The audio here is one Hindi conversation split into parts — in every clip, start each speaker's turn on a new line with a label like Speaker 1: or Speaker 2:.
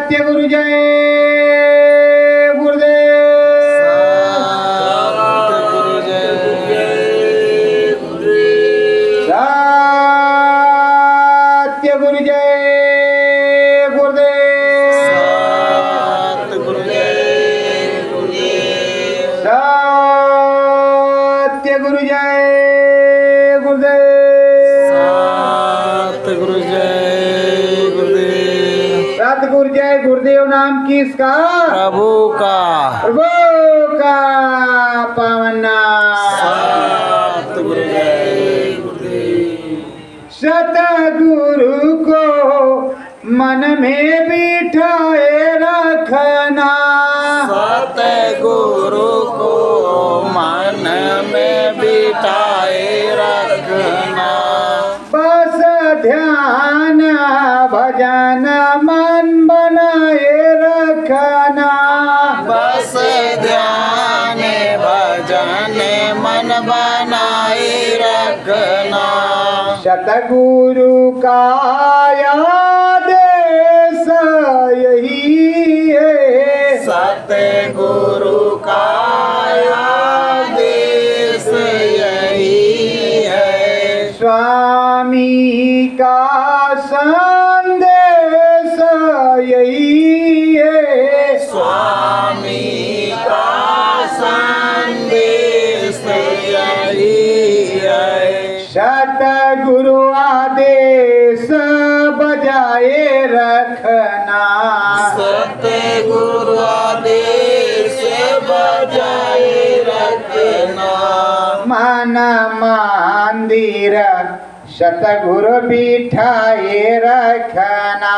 Speaker 1: सत्य गुरु जय गुरुदेव। सत्य गुरु जय गुरुदेव। सत्य गुरु जय गुरुदेव। सतगुरु जय गुरुदेव नाम किसका?
Speaker 2: प्रभु का।
Speaker 1: प्रभु का पावन नाम।
Speaker 2: सतगुरु जय गुरुदेव।
Speaker 1: सतगुरु को मन में बिठाए रखना।
Speaker 2: सतगुरु को मन में बिठाए रखना।
Speaker 1: बस ध्यान भजन मन बनाए रखना।
Speaker 2: बस ध्यान भजन मन बनाए रखना।
Speaker 1: सतगुरु का आदेश यही है।
Speaker 2: सतगुरु का आदेश यही है।
Speaker 1: स्वामी का संदेश यही है।
Speaker 2: स्वामी का संदेश यही है।
Speaker 1: सतगुरु आदेश बजाए रखना।
Speaker 2: सतगुरु आदेश बजाए रखना।
Speaker 1: मन मंदिर सतगुरु बिठाए रखना।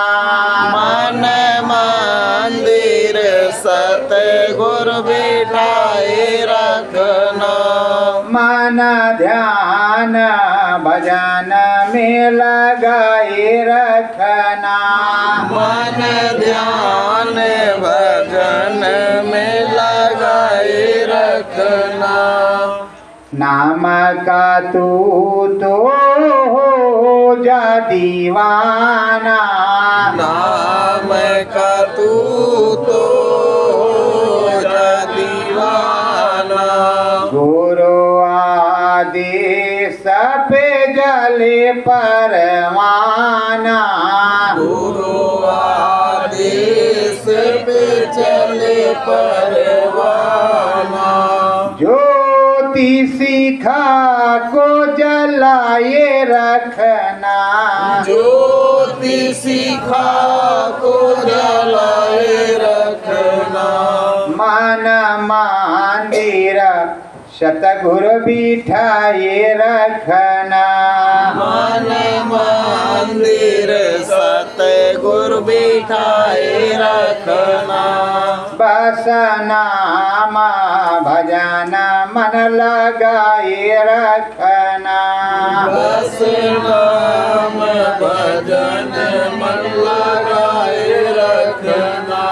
Speaker 2: मन मंदिर सतगुरु बिठाए रखना।
Speaker 1: मन ध्यान भजन में लगाए रखना।
Speaker 2: मन ध्यान भजन में लगाए रखना।
Speaker 1: नाम का तू तो हो जा दीवाना।
Speaker 2: नाम का तू तो हो जा दीवाना।
Speaker 1: गुरु आदेश पे जले परवाना।
Speaker 2: गुरु आदेश पे चले परवाना।
Speaker 1: ज्योति शिखा को जलाए रखना।
Speaker 2: ज्योति शिखा को जलाए रखना।
Speaker 1: मन मंदिर सतगुरु बिठाए रखना।
Speaker 2: मन मंदिर सतगुरु बिठाए रखना।
Speaker 1: बस नाम भजन मन लगाए रखना।
Speaker 2: बस नाम भजन मन लगाए रखना।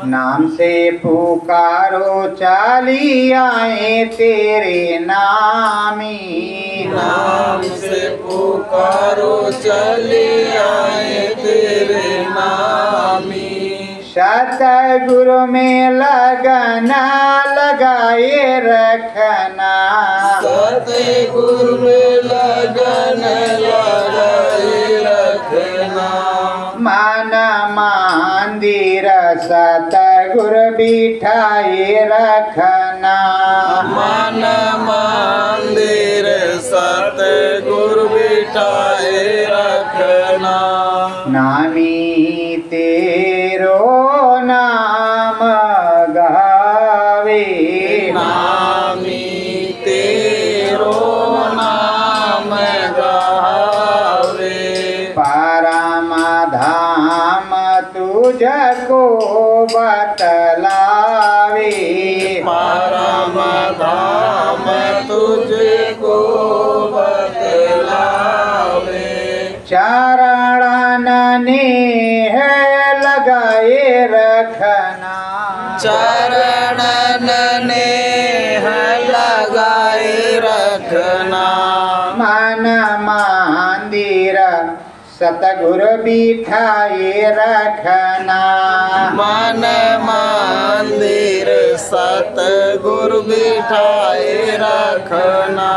Speaker 1: नाम से पुकारो चाली आए तेरे नामी।
Speaker 2: नाम से पुकारो चले आए तेरे नामी।
Speaker 1: सतगुरु में लगना लगाए रखना।
Speaker 2: सतगुरु में लगन लगाए रखना।
Speaker 1: मन मंदिर सतगुरु बिठाए रखना।
Speaker 2: मन मंदिर सतगुरु बिठाए रखना।
Speaker 1: नामी तेरो नाम गावे।
Speaker 2: नामी तेरो नाम गावे।
Speaker 1: परम धाम तुझको बतलावे।
Speaker 2: परम धाम तुझको बतलावे।
Speaker 1: चरण ने है लगाए रखना।
Speaker 2: चरणन ने लगाए रखना।
Speaker 1: मन मंदिर सतगुरु बिठाए रखना।
Speaker 2: मन मंदिर सतगुरु बिठाए रखना।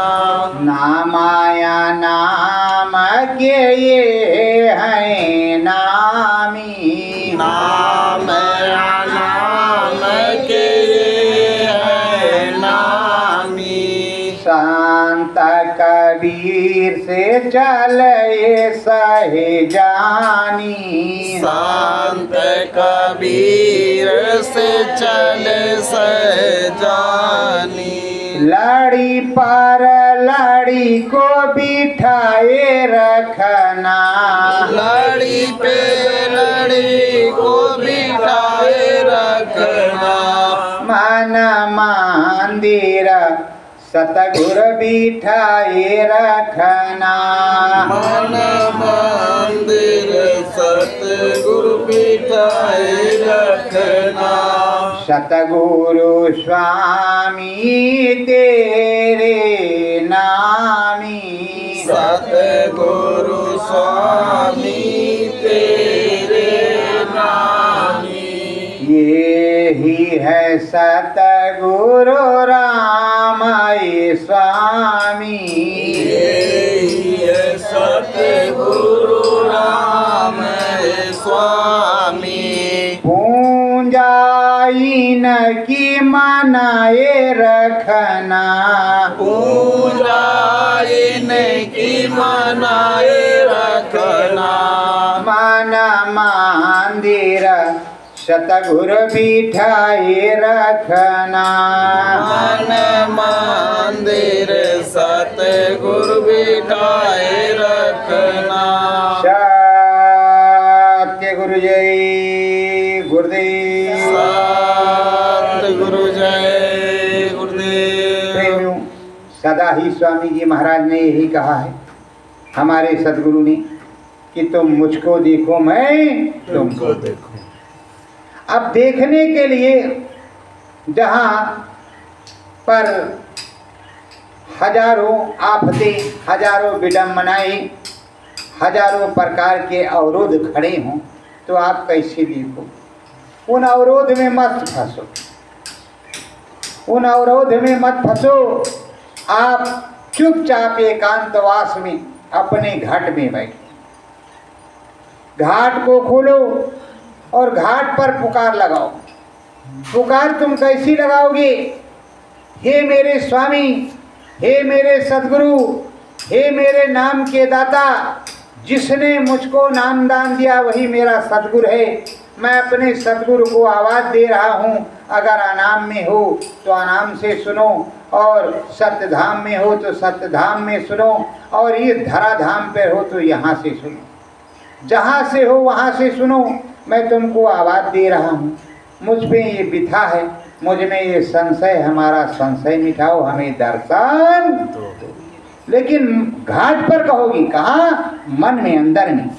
Speaker 1: नामाया नाम के ये है नामी,
Speaker 2: नाम नाम के ये है नामी।
Speaker 1: संत कबीर से चले सहे जानी,
Speaker 2: संत कबीर से चले सहजानी।
Speaker 1: लड़ी पर लड़ी को बिठाए रखना,
Speaker 2: लड़ी पे लड़ी को बिठाए रखना।
Speaker 1: मन मंदिर सतगुरु बिठाए रखना।
Speaker 2: मन मंदिर सतगुरु बिठाए रखना।
Speaker 1: सतगुरु स्वामी तेरे नामी,
Speaker 2: सतगुरु स्वामी तेरे नामी।
Speaker 1: ये ही है सतगुरु राम स्वामी,
Speaker 2: यही है सतगुरु राम स्वामी।
Speaker 1: पूंजाइन की मनाए रखना,
Speaker 2: पूजा इनकी मनाए रखना।
Speaker 1: मन मंदिर सतगुरु बिठाए रखना।
Speaker 2: मन मंदिर सतगुरु बिठाए रखना।
Speaker 1: सत्य गुरु जय गुरुदेव।
Speaker 2: सतगुरु जय गुरुदेव।
Speaker 1: प्रेमियों, सदा ही स्वामी जी महाराज ने यही कहा है हमारे सदगुरु ने कि तुम मुझको देखो मैं तुमको देखो। अब देखने के लिए जहाँ पर हजारों आफतें, हजारों विडम्बनाएं, हजारों प्रकार के अवरोध खड़े हों तो आप कैसे देखो? उन अवरोध में मत फंसो, उन अवरोध में मत फंसो। आप चुपचाप एकांतवास में अपने घाट में बैठो, घाट को खोलो और घाट पर पुकार लगाओ। पुकार तुम कैसी लगाओगे? हे मेरे स्वामी, हे मेरे सद्गुरु, हे मेरे नाम के दाता, जिसने मुझको नाम दान दिया वही मेरा सद्गुरु है। मैं अपने सद्गुरु को आवाज़ दे रहा हूँ। अगर अनाम में हो तो अनाम से सुनो, और सत्यधाम में हो तो सत्यधाम में सुनो, और इस धराधाम पर हो तो यहाँ से सुनो। जहाँ से हो वहाँ से सुनो। मैं तुमको आवाज़ दे रहा हूँ। मुझ पे ये बिथा है, मुझ में ये संशय, हमारा संशय मिटाओ, हमें दर्शन दो। लेकिन घाट पर कहोगी, कहाँ? मन में, अंदर में।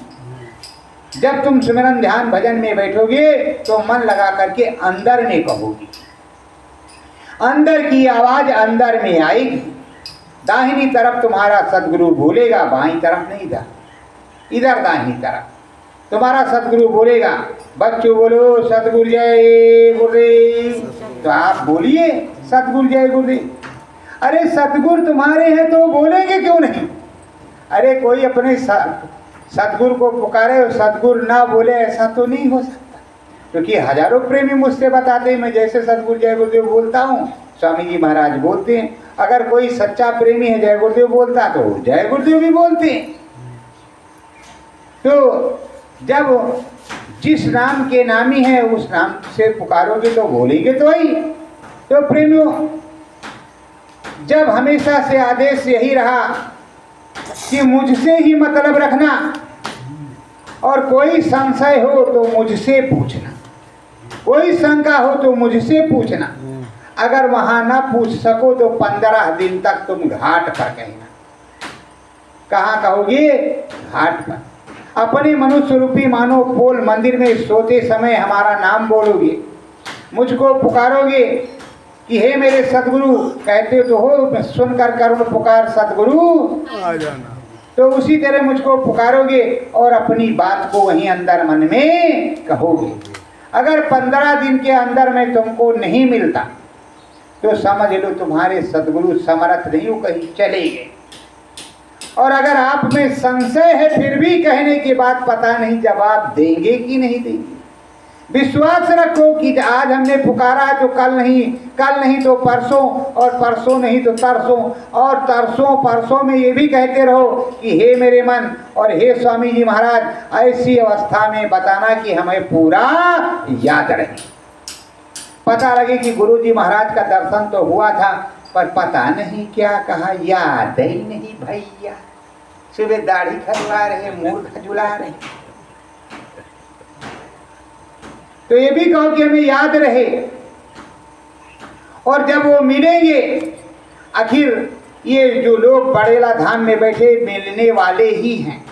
Speaker 1: जब तुम सिमरन ध्यान भजन में बैठोगे तो मन लगा करके अंदर में कहोगी। अंदर की आवाज़ अंदर में आएगी। दाहिनी तरफ तुम्हारा सदगुरु बोलेगा, बाईं तरफ नहीं था, इधर दाहिनी तरफ तुम्हारा सदगुरु बोलेगा। बच्चों बोलो सतगुरु जय गुरुदेव, तो आप बोलिए सतगुरु जय गुरुदेव। अरे सतगुरु तुम्हारे हैं तो बोलेंगे क्यों नहीं? अरे कोई अपने सतगुरु को पुकारे और सतगुरु ना बोले, ऐसा तो नहीं हो सकता। क्योंकि हजारों प्रेमी मुझसे बताते हैं, मैं जैसे सतगुरु जय गुरुदेव बोलता हूँ, स्वामी जी महाराज बोलते हैं। अगर कोई सच्चा प्रेमी है जय गुरुदेव बोलता तो जय गुरुदेव भी बोलते हैं। तो जब जिस नाम के नामी है उस नाम से पुकारोगे तो बोलेंगे तो ही। तो प्रेमियों, जब हमेशा से आदेश यही रहा कि मुझसे ही मतलब रखना, और कोई संशय हो तो मुझसे पूछना, कोई शंका हो तो मुझसे पूछना। अगर वहाँ ना पूछ सको तो 15 दिन तक तुम घाट पर कहना। कहाँ कहोगे? घाट पर। अपने मनुष्य रूपी मानो पोल मंदिर में सोते समय हमारा नाम बोलोगे, मुझको पुकारोगे कि हे मेरे सदगुरु, कहते तो हो सुनकर करुण पुकार सदगुरु आ जाना। तो उसी तरह मुझको पुकारोगे और अपनी बात को वहीं अंदर मन में कहोगे। अगर 15 दिन के अंदर में तुमको नहीं मिलता तो समझ लो तुम्हारे सद्गुरु समर्थ नहीं हो, कहीं चले गए। और अगर आप में संशय है फिर भी कहने के बाद पता नहीं जवाब देंगे कि नहीं देंगे। विश्वास रखो कि आज हमने पुकारा है तो कल नहीं तो परसों, और परसों नहीं तो तरसों, और तरसों परसों में ये भी कहते रहो कि हे मेरे मन और हे स्वामी जी महाराज, ऐसी अवस्था में बताना कि हमें पूरा याद रहे। पता लगे कि गुरु जी महाराज का दर्शन तो हुआ था पर पता नहीं क्या कहा, याद ही नहीं भैया। सुबह दाढ़ी खजवा रहे, मूड खजुला रहे, तो ये भी कहो कि हमें याद रहे। और जब वो मिलेंगे, आखिर ये जो लोग बड़ेला धाम में बैठे मिलने वाले ही हैं,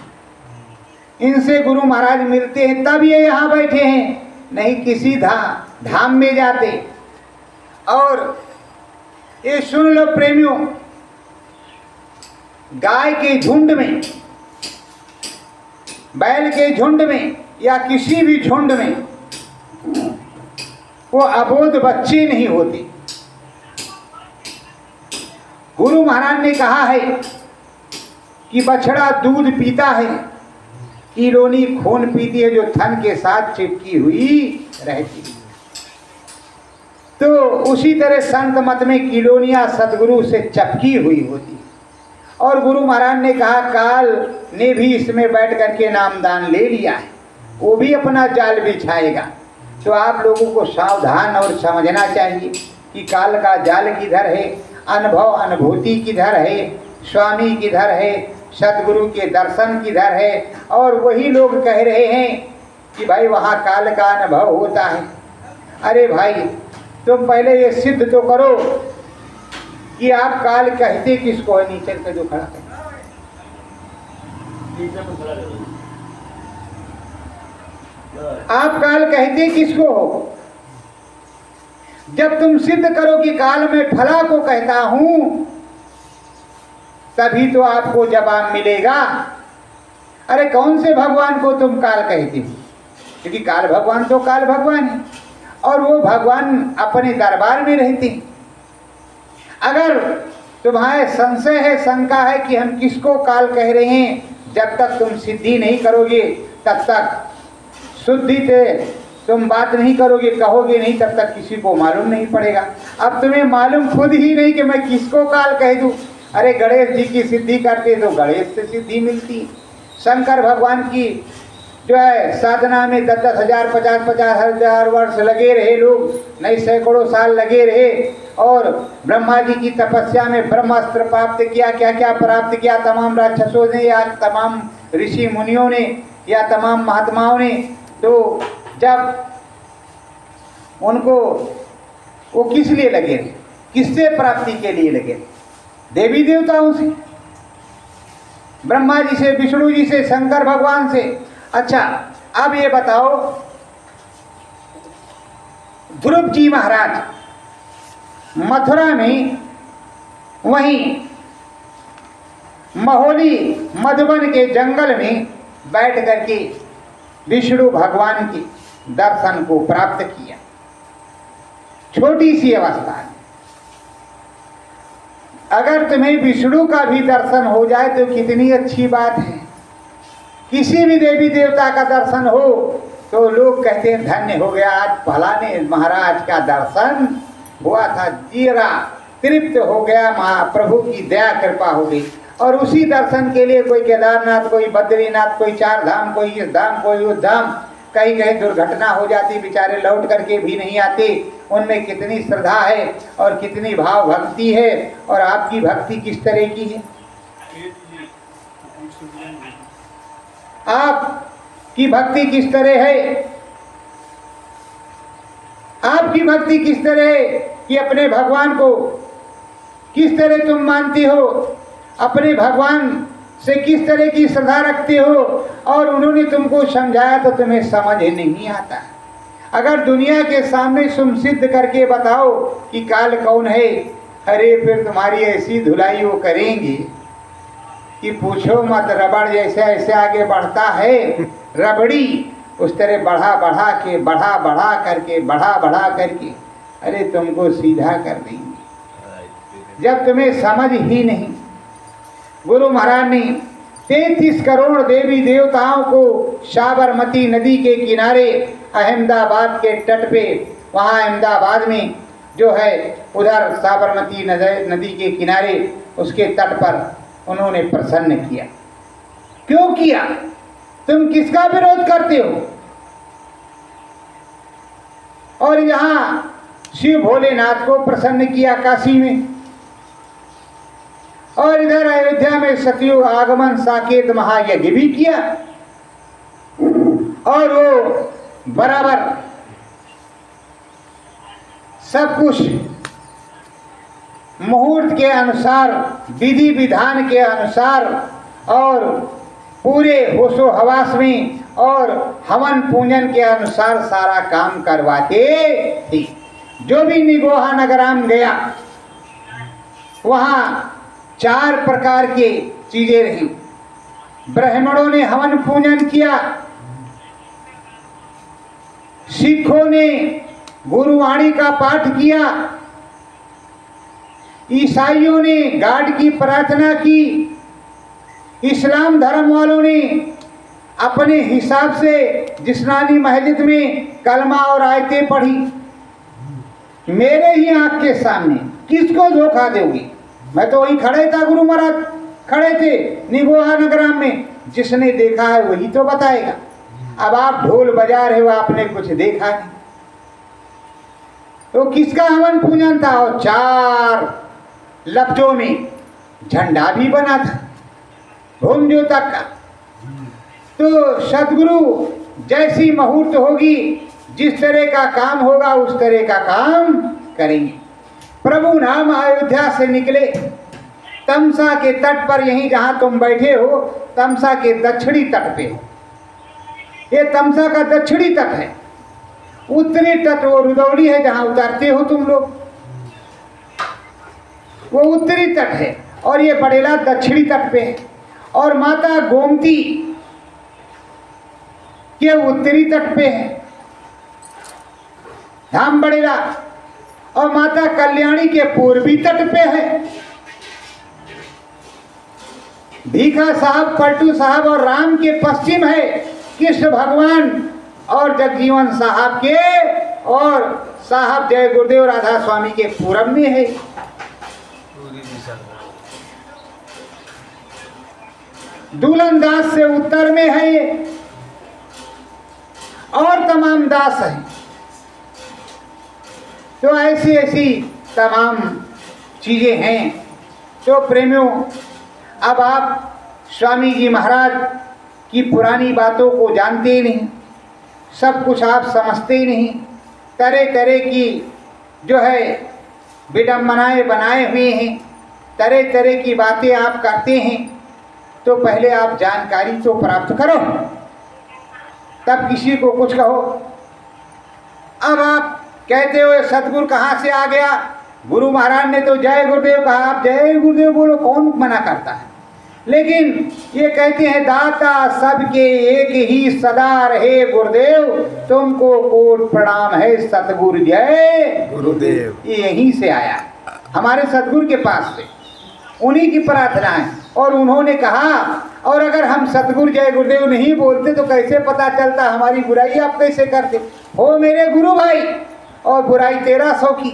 Speaker 1: इनसे गुरु महाराज मिलते हैं तब ये यहाँ बैठे हैं, नहीं किसी धाम में जाते। और ये सुन लो प्रेमियों, गाय के झुंड में, बैल के झुंड में या किसी भी झुंड में वो अबोध बच्चे नहीं होते। गुरु महाराज ने कहा है कि बछड़ा दूध पीता है, किलोनी खून पीती है जो थन के साथ चिपकी हुई रहती है। तो उसी तरह संत मत में किलोनियां सदगुरु से चपकी हुई होती है। और गुरु महाराज ने कहा काल ने भी इसमें बैठ करके नामदान ले लिया है, वो भी अपना जाल बिछाएगा। तो आप लोगों को सावधान और समझना चाहिए कि काल का जाल किधर है, अनुभव अनुभूति किधर है, स्वामी किधर है, सदगुरु के दर्शन किधर है। और वही लोग कह रहे हैं कि भाई वहाँ काल का अनुभव होता है। अरे भाई तुम पहले ये सिद्ध तो करो कि आप काल कहते किसको है। नीचे का जो खड़ा है आप काल कहते किसको हो। जब तुम सिद्ध करो कि काल में फला को कहता हूं तभी तो आपको जवाब मिलेगा। अरे कौन से भगवान को तुम काल कहते हो, क्योंकि काल भगवान तो काल भगवान है और वो भगवान अपने दरबार में रहते हैं। अगर तुम्हारे संशय है, शंका है कि हम किसको काल कह रहे हैं, जब तक तुम सिद्धि नहीं करोगे तब तक शुद्धि से तुम बात नहीं करोगे, कहोगे नहीं, तब तक किसी को मालूम नहीं पड़ेगा। अब तुम्हें मालूम खुद ही नहीं कि मैं किसको काल कह दूं। अरे गणेश जी की सिद्धि करते तो गणेश से सिद्धि मिलती, शंकर भगवान की जो है साधना में 10-10 हज़ार 50-50 हज़ार वर्ष लगे रहे लोग, नहीं सैकड़ों साल लगे रहे। और ब्रह्मा जी की तपस्या में ब्रह्मास्त्र प्राप्त किया, क्या क्या प्राप्त किया तमाम राक्षसों ने या तमाम ऋषि मुनियों ने या तमाम महात्माओं ने। तो जब उनको वो किस लिए लगे, किससे प्राप्ति के लिए लगे, देवी देवताओं से, ब्रह्मा जी से, विष्णु जी से, शंकर भगवान से। अच्छा अब ये बताओ, ध्रुव जी महाराज मथुरा में वहीं महोली मधुबन के जंगल में बैठ करके विष्णु भगवान के दर्शन को प्राप्त किया, छोटी सी अवस्था में। अगर तुम्हें विष्णु का भी दर्शन हो जाए तो कितनी अच्छी बात है। किसी भी देवी देवता का दर्शन हो तो लोग कहते हैं धन्य हो गया, आज फलाने महाराज का दर्शन हुआ था, जीरा तृप्त हो गया, महाप्रभु की दया कृपा हो गई। और उसी दर्शन के लिए कोई केदारनाथ, कोई बद्रीनाथ, कोई 4 धाम, कोई इस धाम, कोई उस धाम, कहीं कहीं दुर्घटना हो जाती, बेचारे लौट करके भी नहीं आते। उनमें कितनी श्रद्धा है और कितनी भाव भक्ति है, और आपकी भक्ति किस तरह की है, आपकी भक्ति किस तरह है, आपकी भक्ति किस तरह है कि अपने भगवान को किस तरह तुम मानती हो, अपने भगवान से किस तरह की श्रद्धा रखते हो। और उन्होंने तुमको समझाया तो तुम्हें समझ नहीं आता। अगर दुनिया के सामने तुम सिद्ध करके बताओ कि काल कौन है, अरे फिर तुम्हारी ऐसी धुलाई वो करेंगे कि पूछो मत। रबड़ जैसे ऐसे आगे बढ़ता है, रबड़ी उस तरह बढ़ा बढ़ा करके अरे तुमको सीधा कर देंगे। जब तुम्हें समझ ही नहीं, गुरु महाराज ने 33 करोड़ देवी देवताओं को साबरमती नदी के किनारे अहमदाबाद के तट पे, वहाँ अहमदाबाद में जो है उधर साबरमती नदी के किनारे उसके तट पर उन्होंने प्रसन्न किया। क्यों किया? तुम किसका विरोध करते हो? और यहाँ शिव भोलेनाथ को प्रसन्न किया काशी में, और इधर अयोध्या में सतयुग आगमन साकेत महायज्ञ भी किया, और वो बराबर सब कुछ मुहूर्त के अनुसार, विधि विधान के अनुसार और पूरे होशो हवास में और हवन पूजन के अनुसार सारा काम करवाते थे। जो भी निगोहा नगराम गया वहाँ 4 प्रकार के चीजें रही। ब्राह्मणों ने हवन पूजन किया, सिखों ने गुरुवाणी का पाठ किया, ईसाइयों ने गाड की प्रार्थना की, इस्लाम धर्म वालों ने अपने हिसाब से जिस्मानी महजिद में कलमा और आयतें पढ़ी। मेरे ही आंख के सामने किसको धोखा दोगी? मैं तो वहीं खड़े था, गुरु महाराज खड़े थे निगोहा नगराम में। जिसने देखा है वही तो बताएगा। अब आप ढोल बजा रहे हो, आपने कुछ देखा नहीं, तो किसका हवन पूजन था? और 4 लफ्जों में झंडा भी बना था भूमजो तक का। तो सदगुरु जैसी मुहूर्त होगी, जिस तरह का काम होगा उस तरह का काम करेंगे। प्रभु नाम अयोध्या से निकले, तमसा के तट पर, यहीं जहां तुम बैठे हो तमसा के दक्षिणी तट पे हो। ये तमसा का दक्षिणी तट है। उत्तरी तट वो रुदौली है जहां उतरते हो तुम लोग, वो उत्तरी तट है, और ये बड़ेला दक्षिणी तट पे है। और माता गोमती के उत्तरी तट पे है धाम बड़ेला, और माता कल्याणी के पूर्वी तट पे है। भीखा साहब, पलटू साहब और राम के पश्चिम है। कृष्ण भगवान और जगजीवन साहब के और साहब जय गुरुदेव राधा स्वामी के पूरब में है। दुल्हन दास से उत्तर में है ये, और तमाम दास है। तो ऐसी ऐसी तमाम चीजें हैं। तो प्रेमियों, अब आप स्वामी जी महाराज की पुरानी बातों को जानते ही नहीं, सब कुछ आप समझते ही नहीं। तरह तरह की जो है विडम्बनाएं बनाए हुए हैं, तरह तरह की बातें आप करते हैं। तो पहले आप जानकारी तो प्राप्त करो, तब किसी को कुछ कहो। अब आप कहते हो सतगुरु कहाँ से आ गया? गुरु महाराज ने तो जय गुरुदेव कहा, आप जय गुरुदेव बोलो, कौन मना करता है? लेकिन ये कहते हैं दाता सबके एक ही सदा रहे गुरुदेव, तुमको कोट प्रणाम है सतगुरु जय
Speaker 2: गुरुदेव।
Speaker 1: ये यहीं से आया, हमारे सतगुरु के पास से, उन्हीं की प्रार्थना है। और उन्होंने कहा, और अगर हम सतगुरु जय गुरुदेव नहीं बोलते तो कैसे पता चलता हमारी बुराई आप कैसे करते हो मेरे गुरु भाई, और बुराई 1300 की।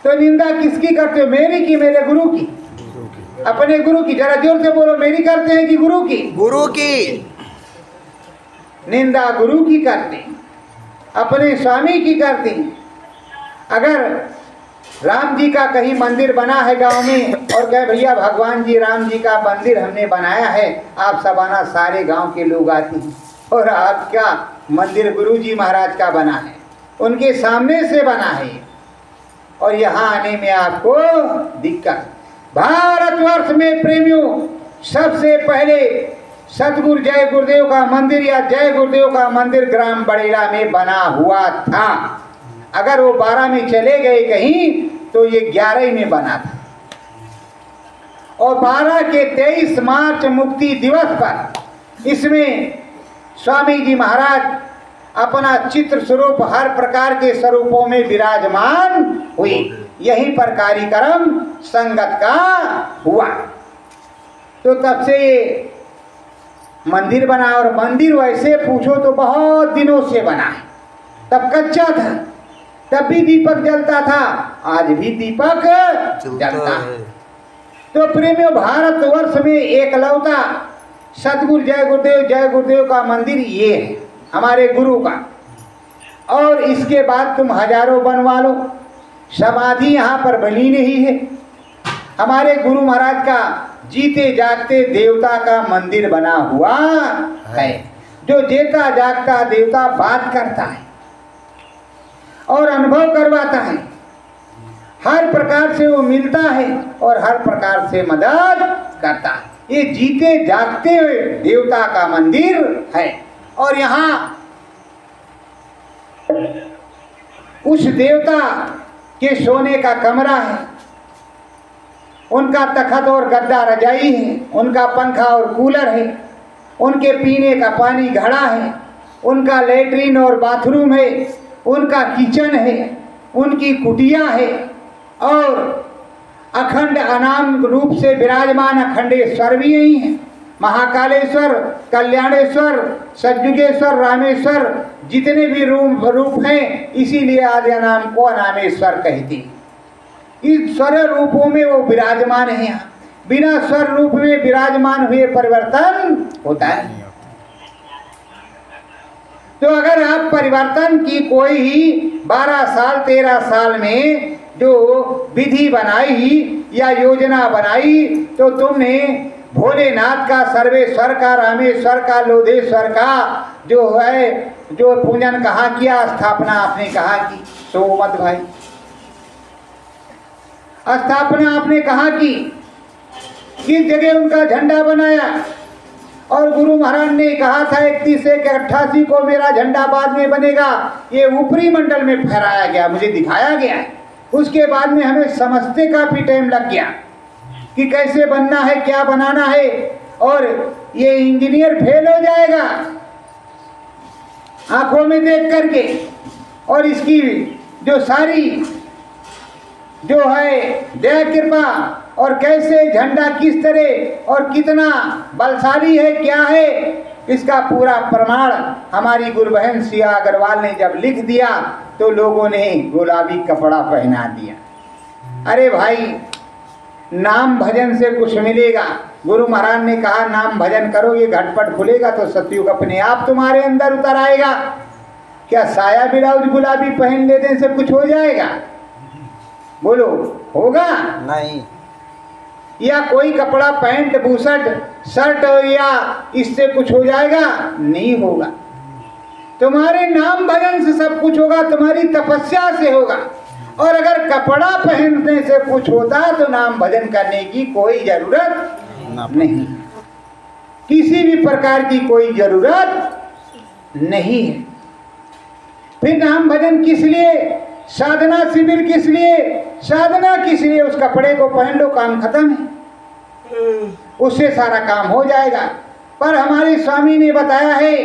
Speaker 1: तो निंदा किसकी करते हो? मेरी की मेरे गुरु की? अपने गुरु की। जरा जोर से बोलो, मेरी करते हैं कि गुरु की?
Speaker 2: गुरु की।
Speaker 1: निंदा गुरु की करते हैं, अपने स्वामी की करते हैं। अगर राम जी का कहीं मंदिर बना है गांव में, और कहे भैया भगवान जी राम जी का मंदिर हमने बनाया है, आप सब आना, सारे गांव के लोग आते हैं। और आपका मंदिर गुरु जी महाराज का बना है, उनके सामने से बना है, और यहाँ आने में आपको दिक्कत। भारतवर्ष में प्रेमियों, सबसे पहले सतगुरु जय गुरुदेव का मंदिर या जय गुरुदेव का मंदिर ग्राम बड़ेला में बना हुआ था। अगर वो 12 में चले गए कहीं तो ये 11 में बना था। और 12 के 23 मार्च मुक्ति दिवस पर इसमें स्वामी जी महाराज अपना चित्र स्वरूप हर प्रकार के स्वरूपों में विराजमान हुए। यहीं पर कार्यक्रम संगत का हुआ। तो तब से ये मंदिर बना, और मंदिर वैसे पूछो तो बहुत दिनों से बना है। तब कच्चा था, तब भी दीपक जलता था, आज भी दीपक जलता है। तो प्रेमियों, भारतवर्ष में एकलौता सतगुरु जय गुरुदेव का मंदिर ये है, हमारे गुरु का। और इसके बाद तुम हजारों बनवा लो, समाधि यहाँ पर बनी नहीं है। हमारे गुरु महाराज का जीते जागते देवता का मंदिर बना हुआ है। जो जेता जागता देवता बात करता है और अनुभव करवाता है, हर प्रकार से वो मिलता है और हर प्रकार से मदद करता है। ये जीते जागते हुए देवता का मंदिर है। और यहाँ उस देवता के सोने का कमरा है, उनका तखत और गद्दा रजाई है, उनका पंखा और कूलर है, उनके पीने का पानी घड़ा है, उनका लेटरिन और बाथरूम है, उनका किचन है, उनकी कुटिया है। और अखंड अनाम रूप से विराजमान अखंडेश्वर भी यही हैं। महाकालेश्वर, कल्याणेश्वर, सज्जुगेश्वर, रामेश्वर, जितने भी रूप हैं, इसीलिए आद्य नाम को अनामेश्वर कहते हैं। इस स्वर रूपों में वो विराजमान है। यहाँ बिना स्वर रूप में विराजमान हुए परिवर्तन होता है। तो अगर आप परिवर्तन की कोई ही 12 साल 13 साल में जो विधि बनाई या योजना बनाई, तो तुमने भोलेनाथ का, सर्वेश्वर का, रामेश्वर का, लोधेश्वर का जो है जो पूजन कहाँ किया, स्थापना आपने कहाँ की? तो मत भाई, स्थापना आपने कहाँ की? किस जगह उनका झंडा बनाया? और गुरु महाराज ने कहा था 31 से 88 को मेरा झंडा बाद में बनेगा, ये ऊपरी मंडल में फहराया गया, मुझे दिखाया गया। उसके बाद में हमें समझते काफी टाइम लग गया कि कैसे बनना है, क्या बनाना है, और ये इंजीनियर फेल हो जाएगा आंखों में देख करके। और इसकी जो सारी जो है दया कृपा, और कैसे झंडा किस तरह और कितना बलशाली है, क्या है, इसका पूरा प्रमाण हमारी गुरु बहन सिया अग्रवाल ने जब लिख दिया तो लोगों ने गुलाबी कपड़ा पहना दिया। अरे भाई, नाम भजन से कुछ मिलेगा। गुरु महाराज ने कहा नाम भजन करोगे, घटपट खुलेगा तो सतयुग अपने आप तुम्हारे अंदर उतर आएगा। क्या साया ब्लाउज गुलाबी पहन लेने से कुछ हो जाएगा? बोलो, होगा?
Speaker 2: नहीं।
Speaker 1: या कोई कपड़ा पैंट बूशर्ट शर्ट या इससे कुछ हो जाएगा? नहीं होगा। तुम्हारे नाम भजन से सब कुछ होगा, तुम्हारी तपस्या से होगा। और अगर कपड़ा पहनने से कुछ होता तो नाम भजन करने की कोई जरूरत नहीं, किसी भी प्रकार की कोई जरूरत नहीं है। फिर नाम भजन किस लिए? साधना शिविर किस लिए? साधना किस लिए? उस कपड़े को पहन लो, काम खत्म है, उससे सारा काम हो जाएगा। पर हमारे स्वामी ने बताया है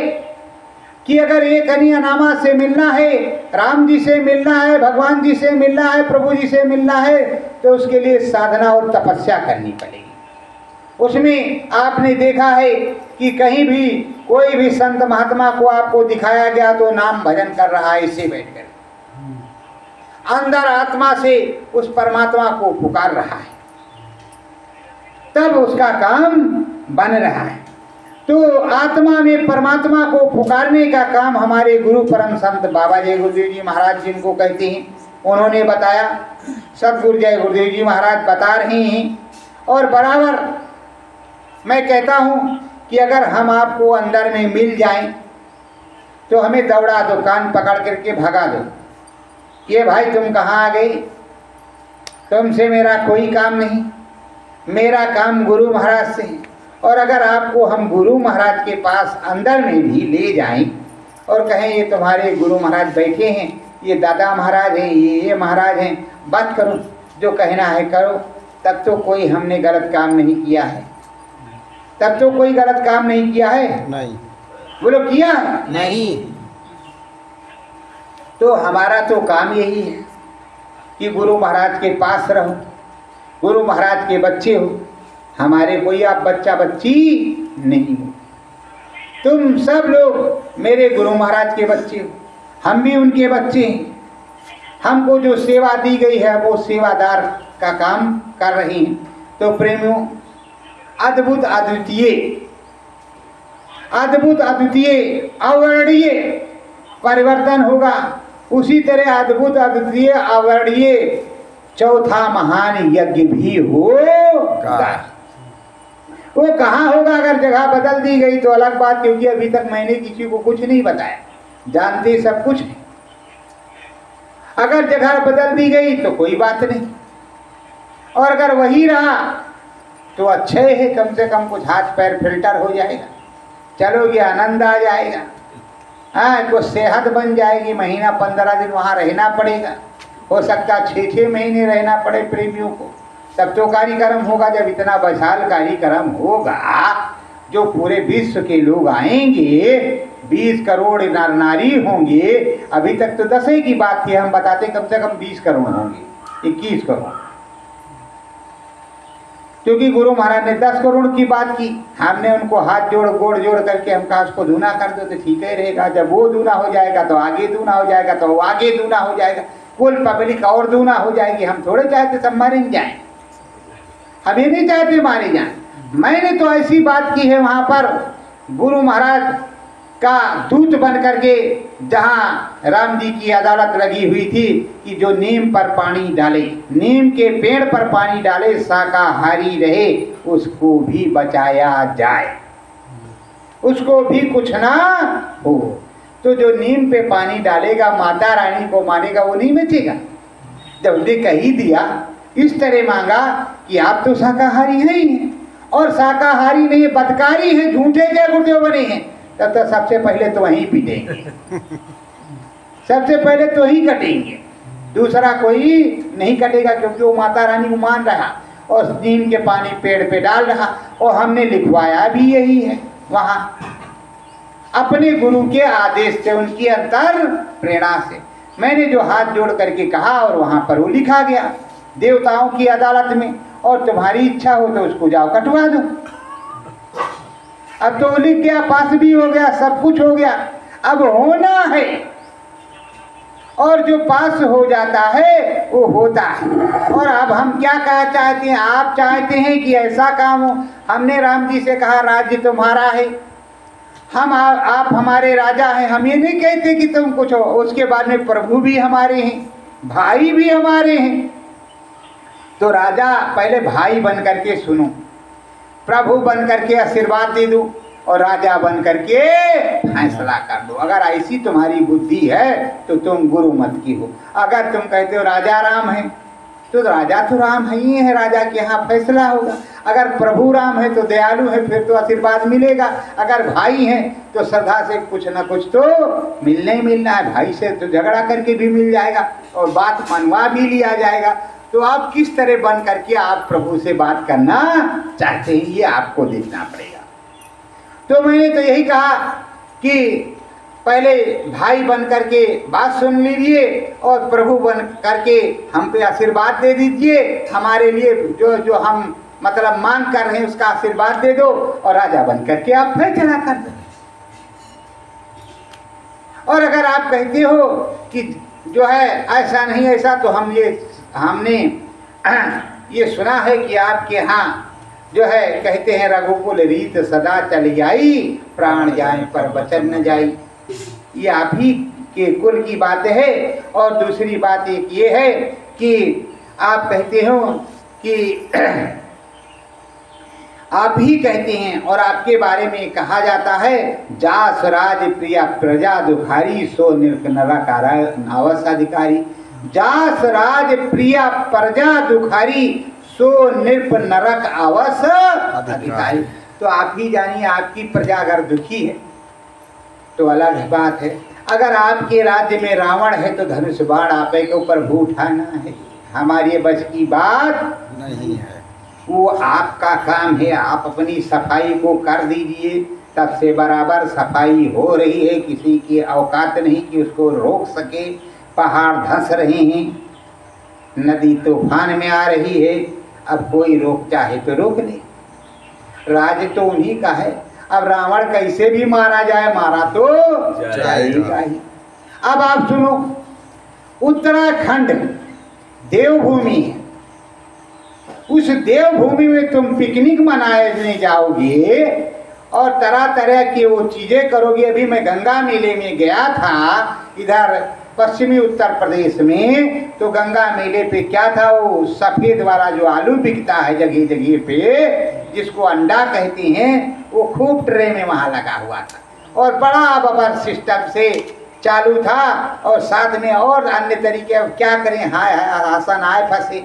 Speaker 1: कि अगर एक कन्यानामा से मिलना है, राम जी से मिलना है, भगवान जी से मिलना है, प्रभु जी से मिलना है, तो उसके लिए साधना और तपस्या करनी पड़ेगी। उसमें आपने देखा है कि कहीं भी कोई भी संत महात्मा को आपको दिखाया गया तो नाम भजन कर रहा है, इसे बैठकर अंदर आत्मा से उस परमात्मा को पुकार रहा है, तब उसका काम बन रहा है। तो आत्मा में परमात्मा को पुकारने का काम हमारे गुरु परम संत बाबा जय गुरुदेव जी महाराज जिनको कहते हैं, उन्होंने बताया। सतगुरु जय गुरुदेव जी महाराज बता रहे हैं। और बराबर मैं कहता हूँ कि अगर हम आपको अंदर में मिल जाएं तो हमें दौड़ा दो, कान पकड़ करके भगा दो, ये भाई तुम कहाँ आ गए, तुमसे मेरा कोई काम नहीं, मेरा काम गुरु महाराज से है। और अगर आपको हम गुरु महाराज के पास अंदर में भी ले जाएं और कहें ये तुम्हारे गुरु महाराज बैठे हैं, ये दादा महाराज हैं, ये महाराज हैं, बात करो, जो कहना है करो, तब तो कोई हमने गलत काम नहीं किया है, तब तो कोई गलत काम नहीं किया है।
Speaker 2: नहीं।
Speaker 1: बोलो किया?
Speaker 2: नहीं।
Speaker 1: तो हमारा तो काम यही है कि गुरु महाराज के पास रहो, गुरु महाराज के बच्चे हो, हमारे कोई आप बच्चा बच्ची नहीं हो। तुम सब लोग मेरे गुरु महाराज के बच्चे हो, हम भी उनके बच्चे हैं। हमको जो सेवा दी गई है वो सेवादार का काम कर रहे हैं। तो प्रेमियों, अद्भुत अद्वितीय, अद्भुत अद्वितीय अवर्णीय परिवर्तन होगा। उसी तरह अद्भुत अद्वितीय अवर्णीय चौथा महान यज्ञ भी होगा। वो कहाँ होगा? अगर जगह बदल दी गई तो अलग बात, क्योंकि अभी तक मैंने किसी को कुछ नहीं बताया, जानते सब कुछ है। अगर जगह बदल दी गई तो कोई बात नहीं, और अगर वही रहा तो अच्छे है, कम से कम कुछ हाथ पैर फिल्टर हो जाएगा, चलोगे आनंद आ जाएगा। हाँ, कुछ सेहत बन जाएगी। महीना 15 दिन वहाँ रहना पड़ेगा, हो सकता 6-6 महीने रहना पड़े प्रेमियों को। तब तो कार्यक्रम होगा, जब इतना विशाल कार्यक्रम होगा, जो पूरे विश्व के लोग आएंगे, 20 करोड़ नर नारी होंगे। अभी तक तो 10 की बात थी, हम बताते कम से कम 20 करोड़ होंगे, 21 करोड़, क्योंकि गुरु महाराज ने 10 करोड़ की बात की। हमने उनको हाथ जोड़ गोड़ जोड़ करके हम कहा उसको दूना कर दो तो ठीक ही रहेगा। जब वो दूना हो जाएगा तो आगे दूना हो जाएगा, तो वो आगे दूना हो जाएगा, कुल पब्लिक और दूना हो जाएगी। हम थोड़े चाहते सब मरे जाए, हम ये नहीं चाहते मारे जाए। मैंने तो ऐसी बात की है वहाँ पर, गुरु महाराज का दूत बन करके, जहाँ राम जी की अदालत लगी हुई थी कि जो नीम पर पानी डाले, नीम के पेड़ पर पानी डाले, शाकाहारी रहे, उसको भी बचाया जाए, उसको भी कुछ ना हो। तो जो नीम पे पानी डालेगा, माता रानी को मानेगा, वो नहीं बचेगा। जब उन्हें कही दिया, इस तरह मांगा कि आप तो शाकाहारी हैं ही हैं, और शाकाहारी नहीं बदकारी हैं, झूठे जय गुरुदेव बने हैं, तब तो सबसे पहले तो वहीं पीटेंगे, सबसे पहले तो ही कटेंगे, दूसरा कोई नहीं कटेगा, क्योंकि वो माता रानी को मान रहा और नीम के पानी पेड़ पे डाल रहा। और हमने लिखवाया भी यही है वहाँ, अपने गुरु के आदेश से, उनकी अंतर प्रेरणा से मैंने जो हाथ जोड़ करके कहा, और वहाँ पर वो लिखा गया देवताओं की अदालत में। और तुम्हारी इच्छा हो तो उसको जाओ कटवा दो। अब तो लिख गया, पास भी हो गया, सब कुछ हो गया, अब होना है। और जो पास हो जाता है वो होता है। और अब हम क्या कहा चाहते हैं? आप चाहते हैं कि ऐसा काम हो। हमने राम जी से कहा राज्य तुम्हारा है, हम आप हमारे राजा हैं। हम ये नहीं कहते कि तुम कुछ हो। उसके बाद में प्रभु भी हमारे हैं, भाई भी हमारे हैं। तो राजा पहले भाई बन करके सुनो, प्रभु बन करके आशीर्वाद दे दो, और राजा बन करके फैसला कर दो। अगर ऐसी तुम्हारी बुद्धि है तो तुम गुरु मत की हो। अगर तुम कहते हो राजा राम है, तो राजा तो राम है ही है, राजा के यहाँ फैसला होगा। अगर प्रभु राम है तो दयालु है, फिर तो आशीर्वाद मिलेगा। अगर भाई हैं तो श्रद्धा से कुछ ना कुछ तो मिलना ही मिलना है। भाई से तो झगड़ा करके भी मिल जाएगा और बात मनवा भी लिया जाएगा। तो आप किस तरह बन करके आप प्रभु से बात करना चाहते हैं, ये आपको देखना पड़ेगा। तो मैंने तो यही कहा कि पहले भाई बन करके बात सुन लीजिए, और प्रभु बन करके हम पे आशीर्वाद दे दीजिए। हमारे लिए जो जो हम मतलब मांग कर रहे हैं उसका आशीर्वाद दे दो, और राजा बन करके आप फैसला कर दो। और अगर आप कहते हो कि जो है ऐसा नहीं ऐसा, तो हमने ये सुना है कि आपके यहाँ जो है कहते हैं रघुकुल रीत सदा चली आई, प्राण जाए पर वचन न जाई। ये आप ही के कुल की बात है। और दूसरी बात एक ये है कि आप कहते हो कि आप ही कहते हैं, और आपके बारे में कहा जाता है, जास राज प्रिया प्रजा दुखारी, सो नृप नरकारा नावस अधिकारी। जास राज प्रिया प्रजा दुखारी, सो नृप नरक आवस अधिकारी। तो आप ही जानिए, आपकी प्रजा अगर दुखी है तो अलग बात है। अगर आपके राज्य में रावण है तो धनुष बाण आपे के ऊपर भी उठाना है, हमारी बस की बात नहीं है। वो आपका काम है, आप अपनी सफाई को कर दीजिए, तब से बराबर सफाई हो रही है, किसी की औकात नहीं कि उसको रोक सके। पहाड़ धंस रहे हैं, नदी तूफान में आ रही है, अब कोई रोक चाहे तो रोक ले। राज तो उन्हीं का है। अब रावण कैसे भी मारा जाए, मारा तो जाएगा ही। अब आप सुनो, उत्तराखंड देवभूमि है, उस देवभूमि में तुम पिकनिक मनाने जाओगे और तरह तरह की वो चीजें करोगे। अभी मैं गंगा मेले में गया था इधर पश्चिमी उत्तर प्रदेश में, तो गंगा मेले पे क्या था, वो सफेद वाला जो आलू बिकता है जगह जगह पे, जिसको अंडा कहते हैं, वो खूब ट्रे में वहाँ लगा हुआ था और बड़ा बबर सिस्टम से चालू था। और साथ में और अन्य तरीके, अब क्या करें, हाय आसन आए फंसे,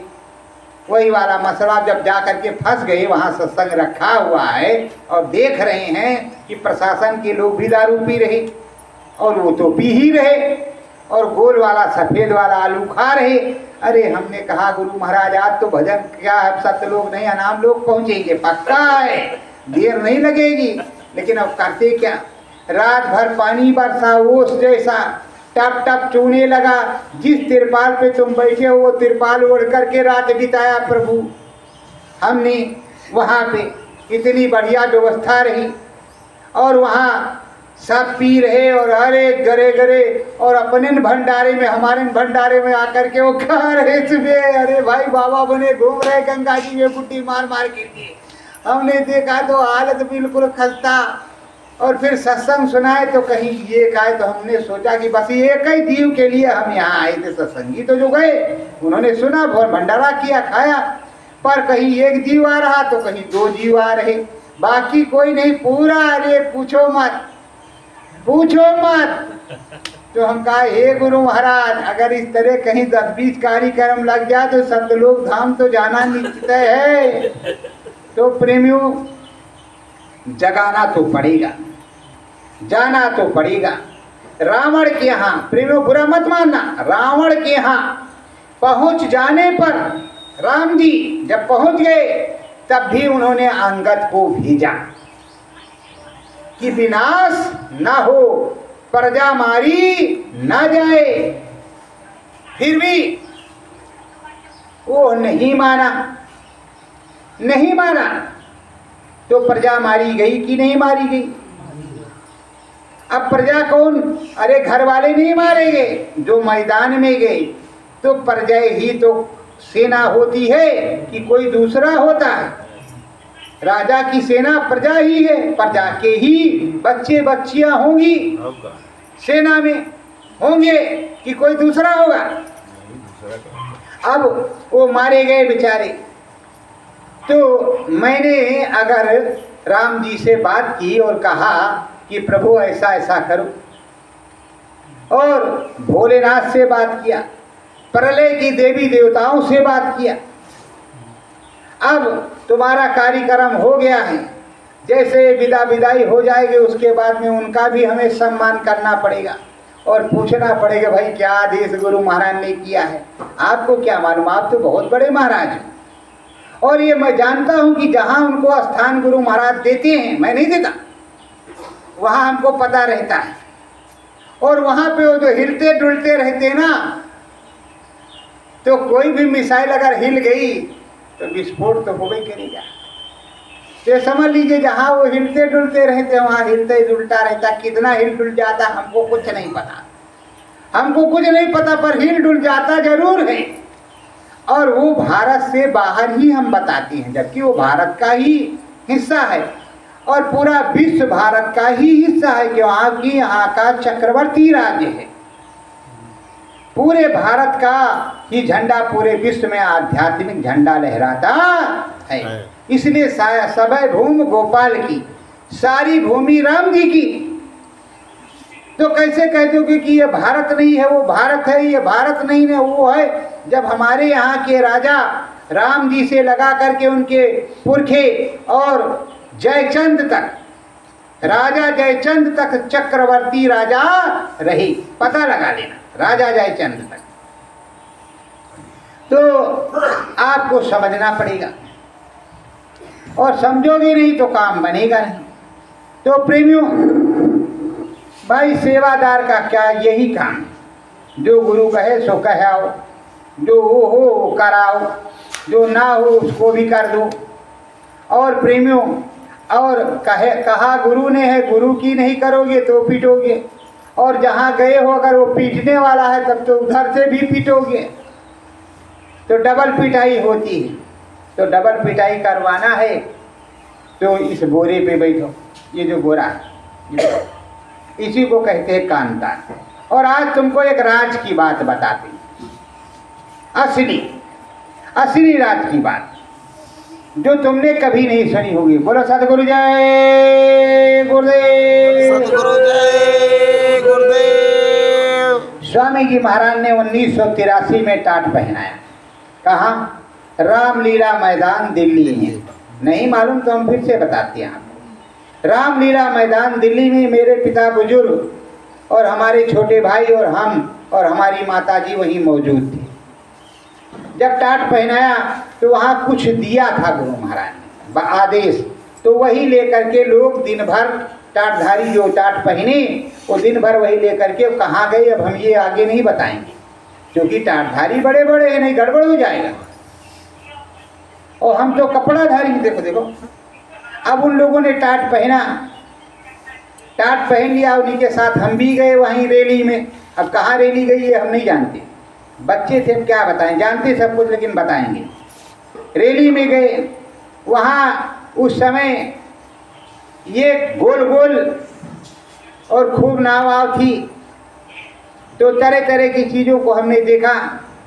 Speaker 1: वही वाला मसला। जब जा करके फंस गए, वहाँ सत्संग रखा हुआ है और देख रहे हैं कि प्रशासन के लोग भी दारू पी रहे और वो तो पी ही रहे और गोल वाला सफ़ेद वाला आलू खा रहे। अरे हमने कहा गुरु महाराज आज तो भजन क्या है, सत्य लोग नहीं अनाम लोग पहुँचेंगे, पक्का है, देर नहीं लगेगी। लेकिन अब करते क्या, रात भर पानी बरसा, ओस जैसा टप टप चूने लगा। जिस तिरपाल पे तुम बैठे हो वो तिरपाल ओढ़ करके रात बिताया प्रभु हमने। वहाँ पे इतनी बढ़िया व्यवस्था रही और वहाँ सब पी रहे और अरे गरे गरे, और अपने भंडारे में, हमारे भंडारे में आकर के वो खा रहे सुबह। अरे भाई बाबा बने घूम रहे गंगा जी में बुट्टी मार मार के लिए। हमने देखा तो हालत बिल्कुल खस्ता। और फिर सत्संग सुनाए तो कहीं ये कहे, तो हमने सोचा कि बस एक ही जीव के लिए हम यहाँ आए थे। सत्संगी तो जो गए उन्होंने सुना, भंडारा किया, खाया, पर कहीं एक जीव आ रहा तो कहीं दो जीव आ रहे, बाकी कोई नहीं, पूरा। अरे पूछो मत, पूछो मत। तो हम कहा हे गुरु महाराज, अगर इस तरह कहीं 10-20 कार्यक्रम लग जाए तो सतलोक धाम तो जाना निश्चित है। तो प्रेमियों, जगाना तो पड़ेगा, जाना तो पड़ेगा। रावण के यहाँ, प्रेमियों बुरा मत मानना, रावण के यहाँ पहुँच जाने पर राम जी जब पहुँच गए तब भी उन्होंने अंगद को भेजा कि विनाश न हो, प्रजा मारी न जाए। फिर भी वो नहीं माना, नहीं माना। तो प्रजा मारी गई कि नहीं मारी गई? अब प्रजा कौन? अरे घर वाले नहीं मारे गए, जो मैदान में गए। तो प्रजा ही तो सेना होती है कि कोई दूसरा होता है? राजा की सेना प्रजा ही है, प्रजा के ही बच्चे बच्चियां होंगी सेना में, होंगे कि कोई दूसरा होगा? अब वो मारे गए बेचारे। तो मैंने अगर राम जी से बात की और कहा कि प्रभु ऐसा ऐसा करो, और भोलेनाथ से बात किया, प्रलय की देवी देवताओं से बात किया, अब तुम्हारा कार्यक्रम हो गया है, जैसे विदाई हो जाएगी उसके बाद में उनका भी हमें सम्मान करना पड़ेगा और पूछना पड़ेगा भाई क्या आदेश गुरु महाराज ने किया है। आपको क्या मालूम, आप तो बहुत बड़े महाराज हैं। और ये मैं जानता हूँ कि जहाँ उनको स्थान गुरु महाराज देते हैं, मैं नहीं देता, वहाँ हमको पता रहता है। और वहाँ पे वो जो हिलते डुलते रहते हैं ना, तो कोई भी मिसाइल अगर हिल गई तो विस्फोट तो हो ही करेगा। तो समझ लीजिए जहाँ वो हिलते डुलते रहते हैं वहाँ हिलते डुलता रहता। कितना हिल डुल जाता हमको कुछ नहीं पता, हमको कुछ नहीं पता, पर हिल डुल जाता जरूर है। और वो भारत से बाहर ही हम बताते हैं, जबकि वो भारत का ही हिस्सा है और पूरा विश्व भारत का ही हिस्सा है, क्योंकि यहाँ का चक्रवर्ती राज्य है। पूरे भारत का ही झंडा पूरे विश्व में आध्यात्मिक झंडा लहराता है। इसलिए सबै भूमि गोपाल की, सारी भूमि राम जी की। तो कैसे कह दोगे कि ये भारत नहीं है, वो भारत है, ये भारत नहीं है, वो है? जब हमारे यहाँ के राजा राम जी से लगा करके उनके पुरखे और जयचंद तक, राजा जयचंद तक चक्रवर्ती राजा रहे, पता लगा लेना, राजा जयचंद तक। तो आपको समझना पड़ेगा, और समझोगे नहीं तो काम बनेगा नहीं। तो प्रेमियों, भाई सेवादार का क्या यही काम, जो गुरु कहे सो कहाओ, जो हो वो कराओ, जो ना हो उसको भी कर दो। और प्रेमियों, और कहा गुरु ने है, गुरु की नहीं करोगे तो पीटोगे, और जहाँ गए हो अगर वो पीटने वाला है तब तो उधर से भी पीटोगे, तो डबल पिटाई होती है। तो डबल पिटाई करवाना है तो इस बोरे पे बैठो, ये जो बोरा है इसी को कहते हैं कांतान। और आज तुमको एक राज की बात बताते हैं, असली राज की बात जो तुमने कभी नहीं सुनी होगी। बोलो सतगुरु जय गुरुदेव।
Speaker 2: सतगुरु जय गुरुदेव।
Speaker 1: स्वामी जी महाराज ने 1983 में टाट पहनाया। कहाँ? रामलीला मैदान दिल्ली में। नहीं मालूम तो हम फिर से बताते हैं आपको। रामलीला मैदान दिल्ली में मेरे पिता बुजुर्ग और हमारे छोटे भाई और हम और हमारी माताजी वहीं मौजूद थे। जब टाट पहनाया तो वहाँ कुछ दिया था गुरु महाराज ने आदेश, तो वही लेकर के लोग दिन भर टाटधारी जो टाट पहने वो दिन भर वही लेकर के कहाँ गए अब हम ये आगे नहीं बताएंगे, क्योंकि टाटधारी बड़े बड़े हैं, नहीं गड़बड़ हो जाएगा। और हम तो कपड़ाधारी, देखो देखो। अब उन लोगों ने टाट पहना, टाट पहन लिया, उन्हीं के साथ हम भी गए वहीं रैली में। अब कहाँ रैली गई है हम नहीं जानते, बच्चे थे हम क्या बताएं, जानते सब कुछ लेकिन बताएंगे। रैली में गए, वहाँ उस समय ये गोल गोल और खूब नाव वाव थी, तो तरह तरह की चीज़ों को हमने देखा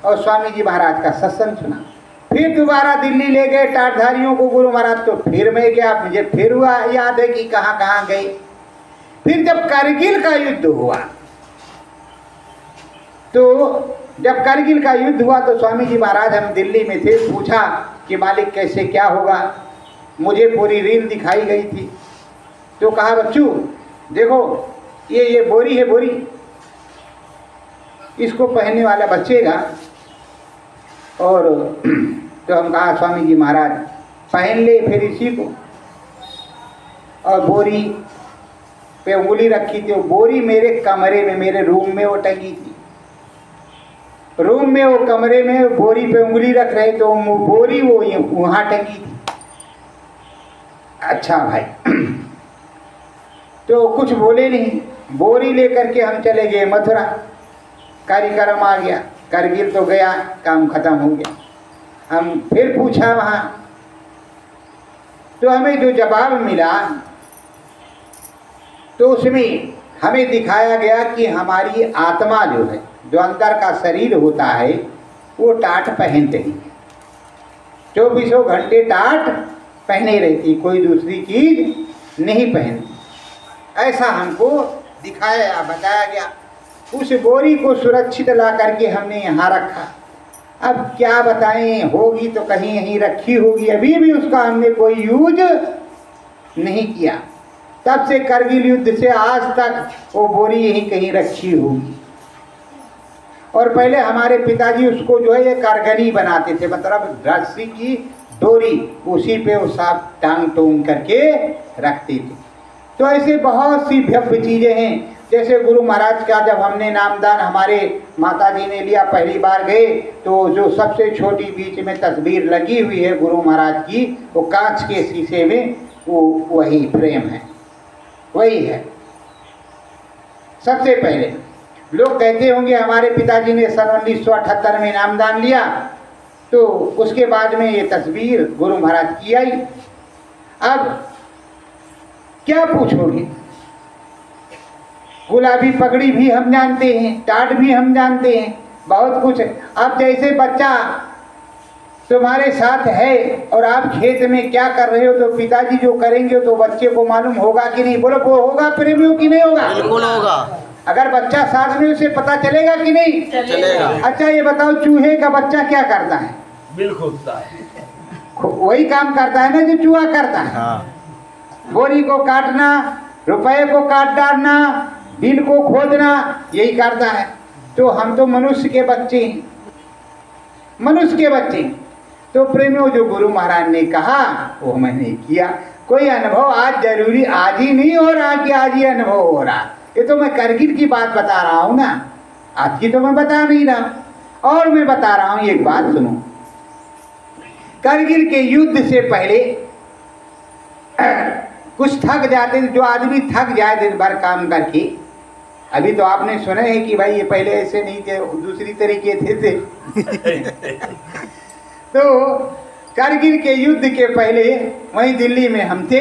Speaker 1: और स्वामी जी महाराज का सत्संग सुना। फिर दोबारा दिल्ली ले गए टाटधारियों को गुरु महाराज, तो फिर मैं गया, मुझे फिर हुआ याद है कि कहाँ कहाँ गए। फिर जब कारगिल का युद्ध हुआ, तो जब कारगिल का युद्ध हुआ तो स्वामी जी महाराज हम दिल्ली में थे, पूछा कि मालिक कैसे क्या होगा, मुझे पूरी रील दिखाई गई थी। तो कहा बच्चों देखो ये बोरी है, बोरी इसको पहनने वाला बचेगा। और तो हम कहा स्वामी जी महाराज पहन ले फिर इसी को, और बोरी पे उंगली रखी थी। वो बोरी मेरे कमरे में, मेरे रूम में वो टंगी थी। रूम में वो कमरे में बोरी पे उंगली रख रहे तो बोरी वो वहाँ टंगी थी। अच्छा भाई तो कुछ बोले नहीं, बोरी लेकर के हम चले गए मथुरा। कार्यक्रम आ गया, कारगिल तो गया, काम खत्म हो गया। हम फिर पूछा वहाँ, तो हमें जो जवाब मिला तो उसमें हमें दिखाया गया कि हमारी आत्मा जो है, जो अंदर का शरीर होता है, वो टाट पहनते ही 24 घंटे टाट पहने रहती, कोई दूसरी चीज़ नहीं पहनती। ऐसा हमको दिखाया बताया गया। उस बोरी को सुरक्षित ला करके हमने यहाँ रखा। अब क्या बताएं, होगी तो कहीं यहीं रखी होगी, अभी भी उसका हमने कोई यूज नहीं किया। तब से कारगिल युद्ध से आज तक वो बोरी यहीं कहीं रखी होगी। और पहले हमारे पिताजी उसको जो है ये कारगनी बनाते थे, मतलब रस्सी की डोरी, उसी पे वो साफ टांग टोंग करके रखते थे। तो ऐसे बहुत सी भव्य चीज़ें हैं। जैसे गुरु महाराज का जब हमने नामदान हमारे माताजी ने लिया, पहली बार गए तो जो सबसे छोटी बीच में तस्वीर लगी हुई है गुरु महाराज की, वो कांच के शीशे में वो वही फ्रेम है, वही है। सबसे पहले लोग कहते होंगे हमारे पिताजी ने सन 1978 में नामदान लिया, तो उसके बाद में ये तस्वीर गुरु महाराज की आई। अब क्या पूछोगे, गुलाबी पगड़ी भी हम जानते हैं, टाट भी हम जानते हैं, बहुत कुछ। अब जैसे बच्चा तुम्हारे साथ है और आप खेत में क्या कर रहे हो, तो पिताजी जो करेंगे तो बच्चे को मालूम होगा कि नहीं? बोलो वो होगा प्रेमियों की नहीं होगा?
Speaker 2: बिल्कुल होगा।
Speaker 1: अगर बच्चा साथ में, उसे पता चलेगा कि नहीं?
Speaker 2: चलेगा।
Speaker 1: अच्छा ये बताओ, चूहे का बच्चा क्या करता है?
Speaker 2: बिल्कुल
Speaker 1: वही काम करता है ना जो चूहा करता है।
Speaker 2: हाँ।
Speaker 1: बोरी को काटना, रुपए को काट डालना, बिल को खोदना, यही करता है। तो हम तो मनुष्य के बच्चे हैं, मनुष्य के बच्चे। तो प्रेमियों जो गुरु महाराज ने कहा वो मैंने किया। कोई अनुभव आज जरूरी आज ही नहीं हो रहा कि आज ही अनुभव हो रहा। ये तो मैं करगिल की बात बता रहा हूँ ना, आज की तो मैं बता नहीं रहा। और मैं बता रहा हूँ एक बात सुनो, करगिल के युद्ध से पहले कुछ थक जाते, जो आदमी थक जाए दिन भर काम करके, अभी तो आपने सुना है कि भाई ये पहले ऐसे नहीं थे, दूसरी तरीके थे। तो करगिल के युद्ध के पहले वहीं दिल्ली में हम थे,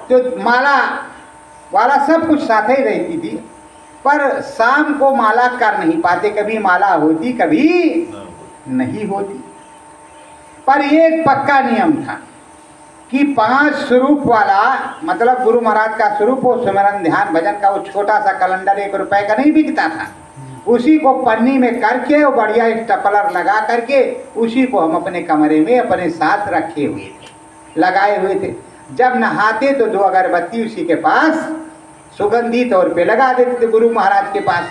Speaker 1: तो माला वाला सब कुछ साथ ही रहती थी, पर शाम को माला कर नहीं पाते, कभी माला होती कभी नहीं होती। पर ये एक पक्का नियम था कि 5 स्वरूप वाला, मतलब गुरु महाराज का स्वरूप, वो सुमिरन ध्यान भजन का वो छोटा सा कैलेंडर 1 रुपए का नहीं बिकता था, उसी को पन्नी में करके और बढ़िया स्टेपलर लगा करके उसी को हम अपने कमरे में अपने साथ रखे हुए थे, लगाए हुए थे। जब नहाते तो 2 अगरबत्ती उसी के पास सुगंधी तौर पे लगा देते थे गुरु महाराज के पास।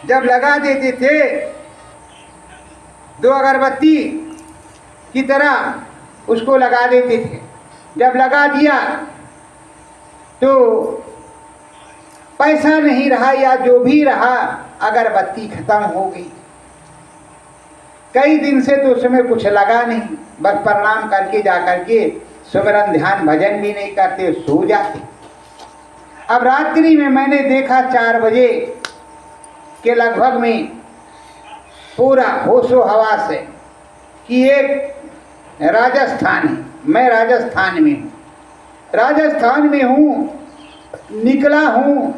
Speaker 1: जब लगा देते थे 2 अगरबत्ती की तरह उसको लगा देते थे, जब लगा दिया तो पैसा नहीं रहा या जो भी रहा, अगरबत्ती खत्म हो गई। कई दिन से तो उसमें कुछ लगा नहीं, बस प्रणाम करके जा करके सुमिरन ध्यान भजन भी नहीं करते, सो जाते। अब रात्रि में मैंने देखा 4 बजे के लगभग में पूरा होशो हवास है कि एक राजस्थान है, मैं राजस्थान में हूँ, राजस्थान में हूँ, निकला हूँ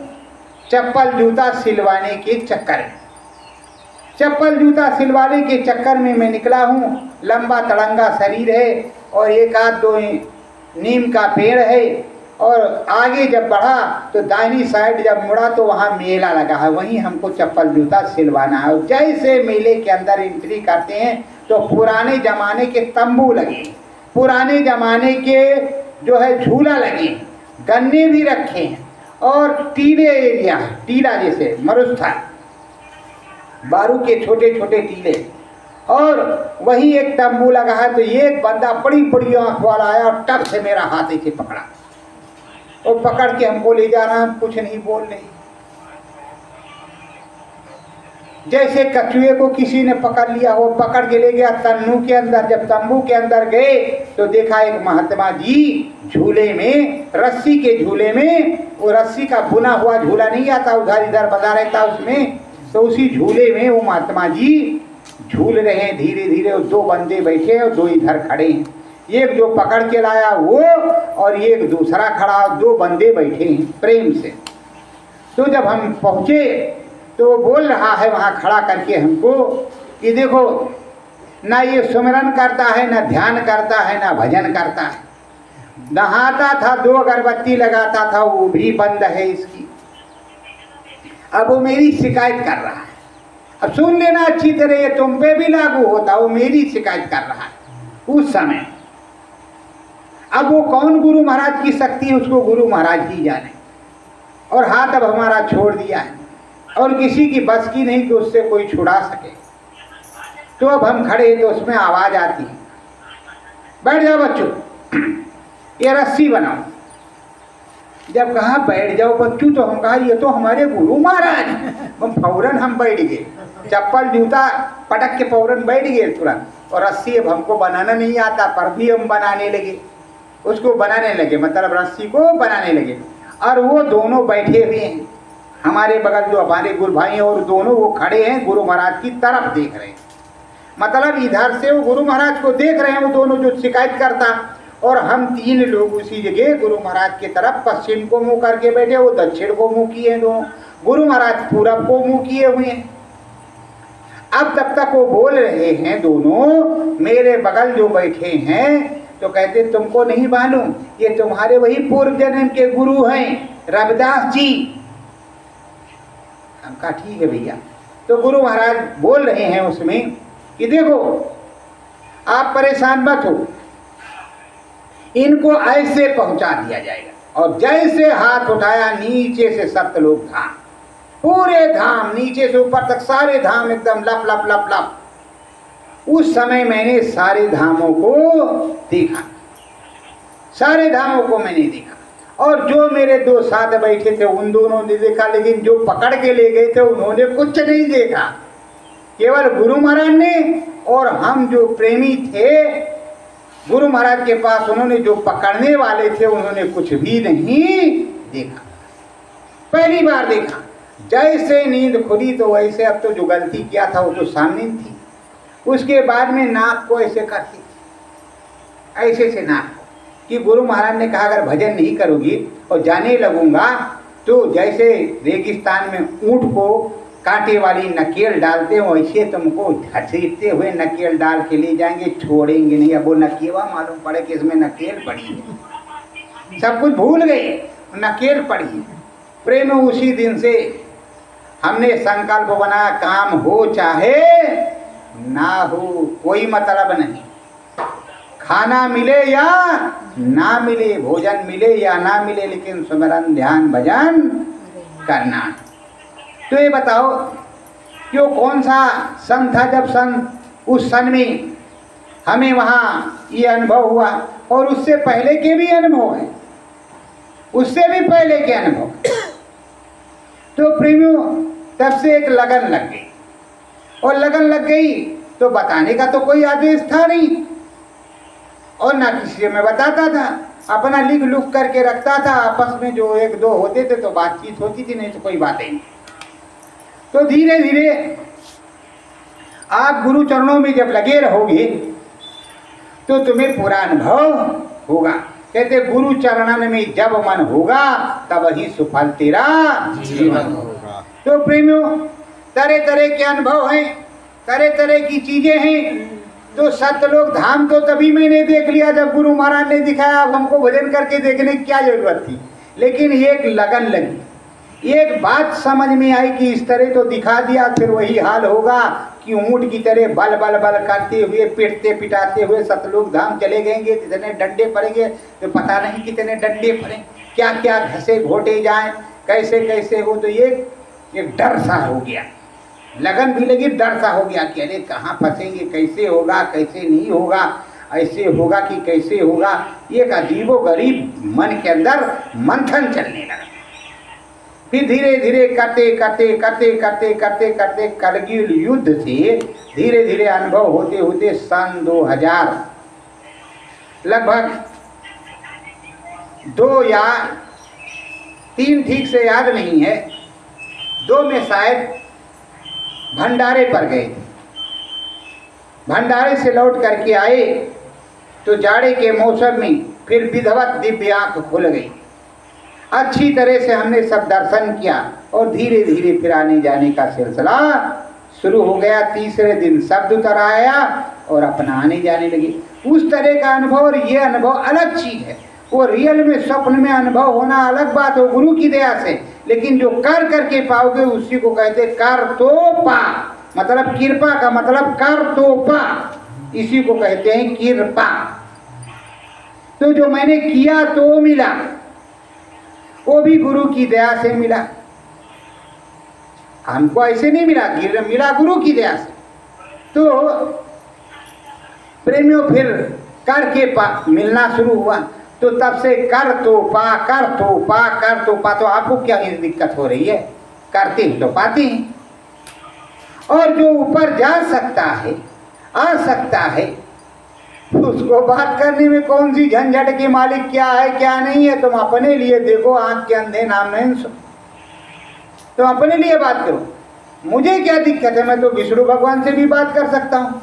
Speaker 1: चप्पल जूता सिलवाने के चक्कर में, चप्पल जूता सिलवाने के चक्कर में मैं निकला हूँ। लंबा तड़ंगा शरीर है और 1-2 नीम का पेड़ है, और आगे जब बढ़ा तो दाहिनी साइड जब मुड़ा तो वहाँ मेला लगा है, वहीं हमको चप्पल जूता सिलवाना है। और जैसे मेले के अंदर एंट्री करते हैं तो पुराने ज़माने के तंबू लगे, पुराने ज़माने के जो है झूला लगे, गन्ने भी रखे हैं, और टीले एरिया, टीला जैसे मरुस्था, बारू के छोटे छोटे टीले, और वही एक तंबू लगा है। तो एक बंदा बड़ी बड़ी आँख वाला आया और टप से मेरा हाथ ऐसे पकड़ा और पकड़ के हमको ले जा रहा है, कुछ नहीं बोल रही, जैसे कछुए को किसी ने पकड़ लिया हो, पकड़ के ले गया तन्नू के अंदर। जब तंबू के अंदर गए तो देखा एक महात्मा जी झूले में, रस्सी के झूले में, वो रस्सी का बुना हुआ झूला नहीं आता, उधर इधर बंधा रहता उसमें, तो उसी झूले में वो महात्मा जी झूल रहे हैं धीरे धीरे। 2 बंदे बैठे और 2 इधर खड़े हैं, एक जो पकड़ के लाया वो और एक दूसरा खड़ा, 2 बंदे बैठे हैं प्रेम से। तो जब हम पहुँचे तो वो बोल रहा है वहाँ खड़ा करके हमको कि देखो, ना ये सुमिरन करता है, ना ध्यान करता है, ना भजन करता है, नहाता था 2 अगरबत्ती लगाता था, वो भी बंद है इसकी। अब वो मेरी शिकायत कर रहा है, अब सुन लेना अच्छी तरह, ये तुम पे भी लागू होता, वो मेरी शिकायत कर रहा है उस समय। अब वो कौन गुरु महाराज की शक्ति है उसको गुरु महाराज ही जाने, और हाथ अब हमारा छोड़ दिया है और किसी की बस की नहीं कि उससे कोई छुड़ा सके। तो अब हम खड़े तो उसमें आवाज़ आती है, बैठ जाओ बच्चों, ये रस्सी बनाओ। जब कहा बैठ जाओ बच्चों तो हम कहा ये तो हमारे गुरु महाराज, हम फौरन हम बैठ गए, चप्पल जूता पटक के फौरन बैठ गए तुरंत। और रस्सी अब हमको बनाना नहीं आता पर भी हम बनाने लगे, उसको बनाने लगे, मतलब रस्सी को बनाने लगे। और वो दोनों बैठे हुए हैं हमारे बगल, जो हमारे गुरु भाई हैं, और दोनों वो खड़े हैं गुरु महाराज की तरफ देख रहे हैं, मतलब इधर से वो गुरु महाराज को देख रहे हैं वो दोनों जो शिकायत करता, और हम 3 लोग उसी जगह गुरु महाराज की तरफ पश्चिम को मुंह करके बैठे, वो दक्षिण को मुंह किए दोनों, गुरु महाराज पूरब को मुंह किए हुए हैं। अब तब तक वो बोल रहे हैं दोनों, मेरे बगल जो बैठे हैं तो कहते तुमको नहीं मालूम, ये तुम्हारे वही पूर्व जन्म के गुरु हैं रविदास जी। हम कहा ठीक है भैया। तो गुरु महाराज बोल रहे हैं उसमें कि देखो आप परेशान मत हो, इनको ऐसे पहुंचा दिया जाएगा। और जैसे हाथ उठाया नीचे से 7 लोग धाम, पूरे धाम नीचे से ऊपर तक सारे धाम एकदम लप लप लप लप। उस समय मैंने सारे धामों को देखा, सारे धामों को मैंने देखा, और जो मेरे दो साथ बैठे थे उन दोनों ने देखा, लेकिन जो पकड़ के ले गए थे उन्होंने कुछ नहीं देखा। केवल गुरु महाराज ने और हम जो प्रेमी थे गुरु महाराज के पास, उन्होंने जो पकड़ने वाले थे उन्होंने कुछ भी नहीं देखा। पहली बार देखा, जैसे नींद खुली तो वैसे अब तो जो गलती किया था वो तो सामने थी। उसके बाद में नाक को ऐसे करती थी, ऐसे से नाक कि गुरु महाराज ने कहा अगर भजन नहीं करोगी और जाने लगूंगा तो जैसे रेगिस्तान में ऊंट को कांटे वाली नकेल डालते हो वैसे तुमको घसीटते हुए नकेल डाल के ले जाएंगे, छोड़ेंगे नहीं। अब वो नकेवा मालूम पड़े कि इसमें नकेल पड़ी है, सब कुछ भूल गए, नकेल पड़ी है। प्रेम उसी दिन से हमने संकल्प बना, काम हो चाहे ना हो कोई मतलब नहीं, खाना मिले या ना मिले, भोजन मिले या ना मिले, लेकिन सुमिरन ध्यान भजन करना। तो ये बताओ कि वो कौन सा सन था जब उस सन में हमें वहाँ ये अनुभव हुआ, और उससे पहले के भी अनुभव है, उससे भी पहले के अनुभव। तो प्रेमियों तब से एक लगन लग गई, और लगन लग गई तो बताने का तो कोई आदेश था नहीं, और ना किसी से मैं बताता था, अपना लिख लुक करके रखता था। आपस में जो एक दो होते थे तो बातचीत होती थी, नहीं तो कोई बात नहीं। तो धीरे धीरे आप गुरु चरणों में जब लगे रहोगे तो तुम्हें पूरा अनुभव होगा। कहते गुरु चरणन में जब मन होगा तब ही सुफल तेरा जीवन होगा। तो प्रेमियों तरह तरह के अनुभव हैं, तरह तरह की चीजें हैं। तो सत्यलोक धाम तो तभी मैंने देख लिया जब गुरु महाराज ने दिखाया, अब हमको भजन करके देखने की क्या जरूरत थी। लेकिन एक लगन लगी, एक बात समझ में आई कि इस तरह तो दिखा दिया, फिर वही हाल होगा कि ऊंट की तरह बल बल बल करते हुए पिटते पिटाते हुए सतलोक धाम चले गएंगे। कितने डंडे पड़ेंगे तो पता नहीं कितने डंडे पड़े, क्या क्या घसे घोटे जाएं, कैसे कैसे हो। तो ये एक डर सा हो गया, लगन भी लगी, डर सा हो गया कि अरे कहाँ फंसेंगे, कैसे होगा कैसे नहीं होगा, ऐसे होगा कि कैसे होगा। एक अजीबो गरीब मन के अंदर मंथन चलने लगा। फिर धीरे धीरे करते करते करते करते करते करते करगिल युद्ध से धीरे धीरे अनुभव होते होते सन 2000 लगभग 2 या 3 ठीक से याद नहीं है, 2 में शायद भंडारे पर गए थे। भंडारे से लौट करके आए तो जाड़े के मौसम में फिर विधवत दिव्य आंख खुल गई। अच्छी तरह से हमने सब दर्शन किया और धीरे धीरे फिर आने जाने का सिलसिला शुरू हो गया। तीसरे दिन शब्द उतर आया और अपना आने जाने लगे। उस तरह का अनुभव और ये अनुभव अलग चीज है। वो रियल में स्वप्न में अनुभव होना अलग बात हो गुरु की दया से, लेकिन जो कर करके पाओगे उसी को कहते कर तो पा, मतलब कृपा का मतलब कर तो पा, इसी को कहते हैं कृपा। तो जो मैंने किया तो मिला, वो भी गुरु की दया से मिला। हमको ऐसे नहीं मिला, मिला गुरु की दया से। तो प्रेमियों फिर करके मिलना शुरू हुआ। तो तब से कर तो पा कर तो पा कर तो पा। तो आपको क्या दिक्कत हो रही है? करते ही तो पाते हैं। और जो ऊपर जा सकता है, आ सकता है, उसको बात करने में कौन सी झंझट की मालिक क्या है क्या नहीं है। तुम अपने लिए देखो, आंख के अंधे नाम नहीं सो, तुम अपने लिए बात करो। मुझे क्या दिक्कत है? मैं तो विष्णु भगवान से भी बात कर सकता हूँ,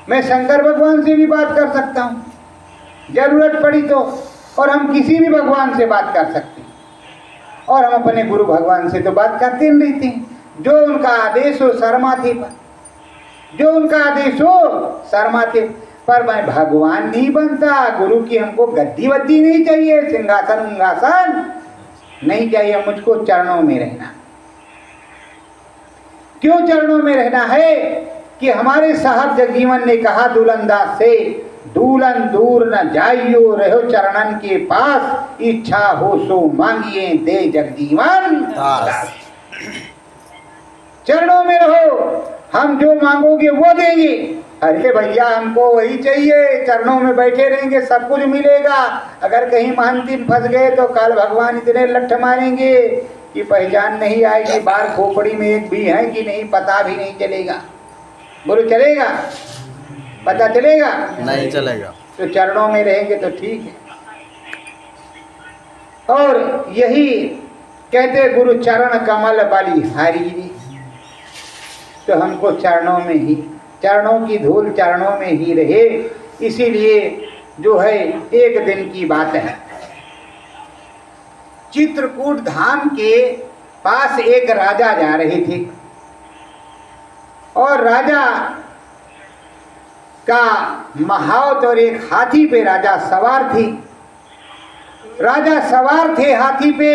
Speaker 1: मैं शंकर भगवान से भी बात कर सकता हूँ जरूरत पड़ी तो, और हम किसी भी भगवान से बात कर सकते हैं। और हम अपने गुरु भगवान से तो बात करते नहीं रहते हैं। जो उनका आदेश हो शर्माते पर, जो उनका आदेश हो शर्माते पर। मैं भगवान नहीं बनता, गुरु की हमको गद्दी वद्दी नहीं चाहिए, सिंहासन उंगासन नहीं चाहिए, मुझको चरणों में रहना। क्यों चरणों में रहना है? कि हमारे साहब जगजीवन ने कहा दुलंदास से, दूलन दूर न जाइयो रहो चरणन के पास, इच्छा हो सो मांगिए दे जगजीवन दास। चरणों में रहो, हम जो मांगोगे वो देंगे। अरे भैया हमको वही चाहिए, चरणों में बैठे रहेंगे सब कुछ मिलेगा। अगर कहीं महंती में फंस गए तो कल भगवान इतने लठ मारेंगे कि पहचान नहीं आएगी, बाहर खोपड़ी में एक भी है कि नहीं पता भी नहीं चलेगा। बोलो चलेगा? पता चलेगा?
Speaker 2: नहीं चलेगा।
Speaker 1: तो चरणों में रहेंगे तो ठीक है। और यही कहते गुरु चरण कमल बलिहारी, तो हमको चरणों में ही, चरणों की धूल चरणों में ही रहे। इसीलिए जो है एक दिन की बात है, चित्रकूट धाम के पास एक राजा जा रहे थे और राजा का महावत और एक हाथी पे राजा सवार थे। राजा सवार थे हाथी पे,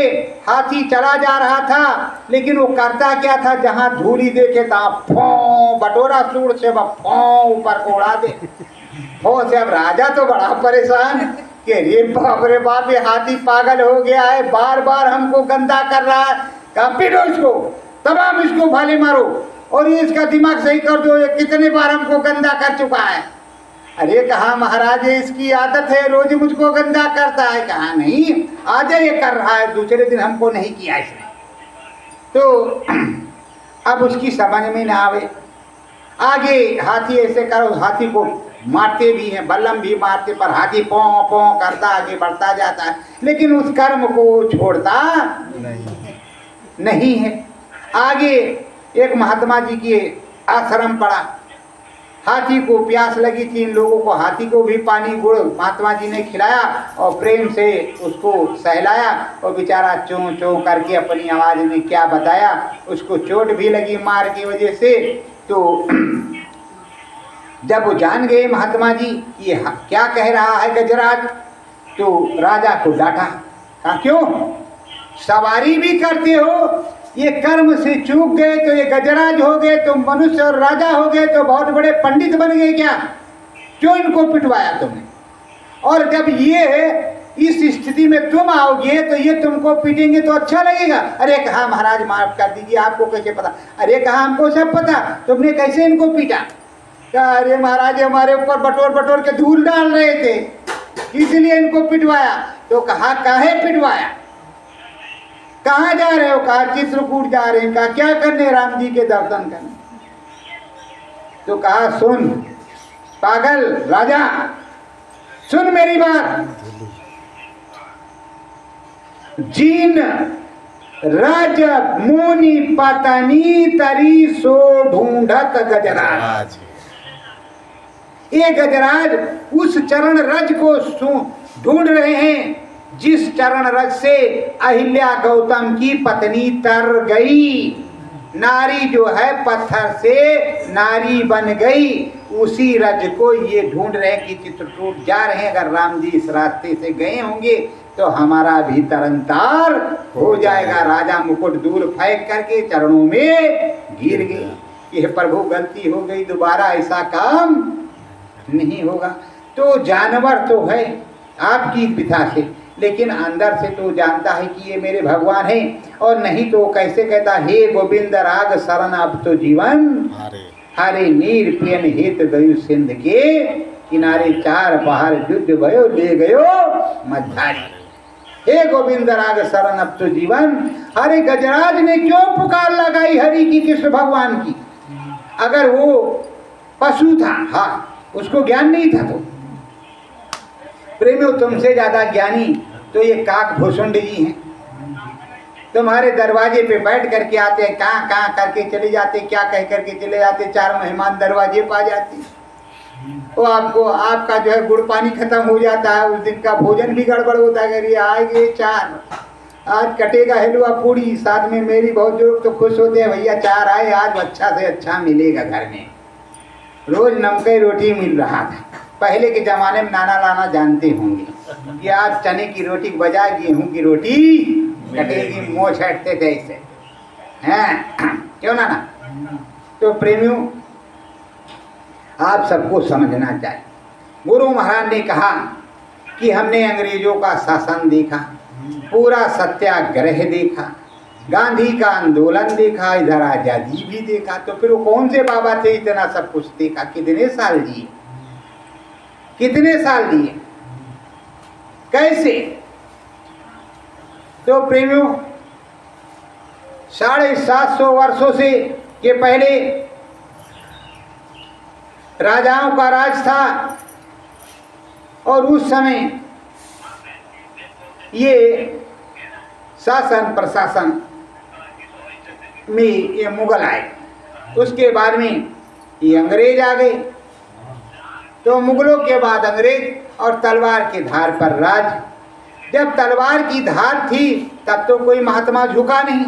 Speaker 1: हाथी चला जा रहा था, लेकिन वो करता क्या था, जहां धूली देखे तहाँ फों बटोरा सूर से फों ऊपर को उड़ा दे। फों से अब राजा तो बड़ा परेशान कि रे बाप ये हाथी पागल हो गया है, बार बार हमको गंदा कर रहा है। कहा पीटो इसको, तमाम इसको भाले मारो और ये इसका दिमाग सही कर दो, ये कितने बार हमको गंदा कर चुका है। अरे कहा महाराज ये इसकी आदत है, रोज मुझको गंदा करता है। कहा नहीं, आज ये कर रहा है, दूसरे दिन हमको नहीं किया इसने। तो अब उसकी समझ में ना आवे, आगे हाथी ऐसे करो, हाथी को मारते भी हैं, बल्लम भी मारते, पर हाथी पों पों करता आगे बढ़ता जाता है, लेकिन उस कर्म को छोड़ता नहीं है। आगे एक महात्मा जी की आश्रम पड़ा, हाथी को प्यास लगी थी, इन लोगों को, हाथी को भी पानी गुड़ महात्मा जी ने खिलाया और प्रेम से उसको सहलाया और बेचारा चों चों करके अपनी आवाज़ में क्या बताया, उसको चोट भी लगी मार की वजह से। तो जब वो जान गए महात्मा जी ये क्या कह रहा है गजराज, तो राजा को डांटा। कहा क्यों सवारी भी करते हो, ये कर्म से चूक गए तो ये गजराज हो गए, तो मनुष्य और राजा हो गए तो बहुत बड़े पंडित बन गए क्या, क्यों इनको पिटवाया तुमने? और जब ये इस स्थिति में तुम आओगे तो ये तुमको पीटेंगे तो अच्छा लगेगा? अरे कहा महाराज माफ कर दीजिए, आपको कैसे पता? अरे कहा हमको सब पता, तुमने कैसे इनको पीटा? कहा अरे महाराज हमारे ऊपर बटोर बटोर के धूल डाल रहे थे इसलिए इनको पिटवाया। तो कहा काहे पिटवाया, कहाँ जा रहे हो? कहा चित्रकूट जा रहे हैं। कहा क्या करने? राम जी के दर्शन करने। तो कहा सुन पागल राजा, सुन मेरी बात, जिन रज मुनि पतनी तरी सो ढूंढत गजराज। ये गजराज उस चरण रज को ढूंढ रहे हैं जिस चरण रज से अहिल्या गौतम की पत्नी तर गई। नारी जो है पत्थर से नारी बन गई, उसी रज को ये ढूंढ रहे कि चित्रकूट जा रहे हैं। अगर राम जी इस रास्ते से गए होंगे तो हमारा भी तरनतार हो जाएगा। राजा मुकुट दूर फेंक करके चरणों में गिर गए कि प्रभु गलती हो गई, दोबारा ऐसा काम नहीं होगा। तो जानवर तो है आपकी विधा से, लेकिन अंदर से तो जानता है कि ये मेरे भगवान हैं। और नहीं तो कैसे कहता, हे गोविंद राग शरण अब तो जीवन हरे नीर पियन हित गयु सिंध के किनारे, चार पहाड़ युद्ध भयो ले गयो मझधारी। हे गोविंद राग शरण अब तो जीवन। अरे गजराज ने क्यों पुकार लगाई हरि की, कृष्ण भगवान की? अगर वो पशु था, हाँ उसको ज्ञान नहीं था, तो प्रेमियों तुमसे ज्यादा ज्ञानी तो ये काक भूषुंड जी हैं। तुम्हारे दरवाजे पे बैठ करके आते हैं, कहाँ कहाँ करके चले जाते, क्या कह करके चले जाते, चार मेहमान दरवाजे पर आ जाते। वो आपको आपका जो है गुड़ पानी खत्म हो जाता है, उस दिन का भोजन भी गड़बड़ होता है। अगर ये आएंगे चार, आज कटेगा हलवा पूड़ी, साथ में मेरी बहुत जो तो खुश होते हैं, भैया चार आए, आज अच्छा से अच्छा मिलेगा घर में। रोज नमक रोटी मिल रहा था। पहले के ज़माने में नाना नाना जानते होंगे कि आज चने की रोटी के बजाय गेहूं की रोटी कटेगी, मोह छटते थे ऐसे हैं, क्यों नाना? तो प्रेमियों आप सबको समझना चाहिए। गुरु महाराज ने कहा कि हमने अंग्रेजों का शासन देखा, पूरा सत्याग्रह देखा, गांधी का आंदोलन देखा, इधर आजादी भी देखा, तो फिर वो कौन से बाबा थे इतना सब कुछ देखा? कितने साल जिए, कितने साल जिए, कैसे? तो प्रेमियों 750 वर्षों से के पहले राजाओं का राज था और उस समय ये शासन प्रशासन में ये मुगल आए, उसके बाद में ये अंग्रेज आ गए। तो मुगलों के बाद अंग्रेज और तलवार की धार पर राज। जब तलवार की धार थी तब तो कोई महात्मा झुका नहीं,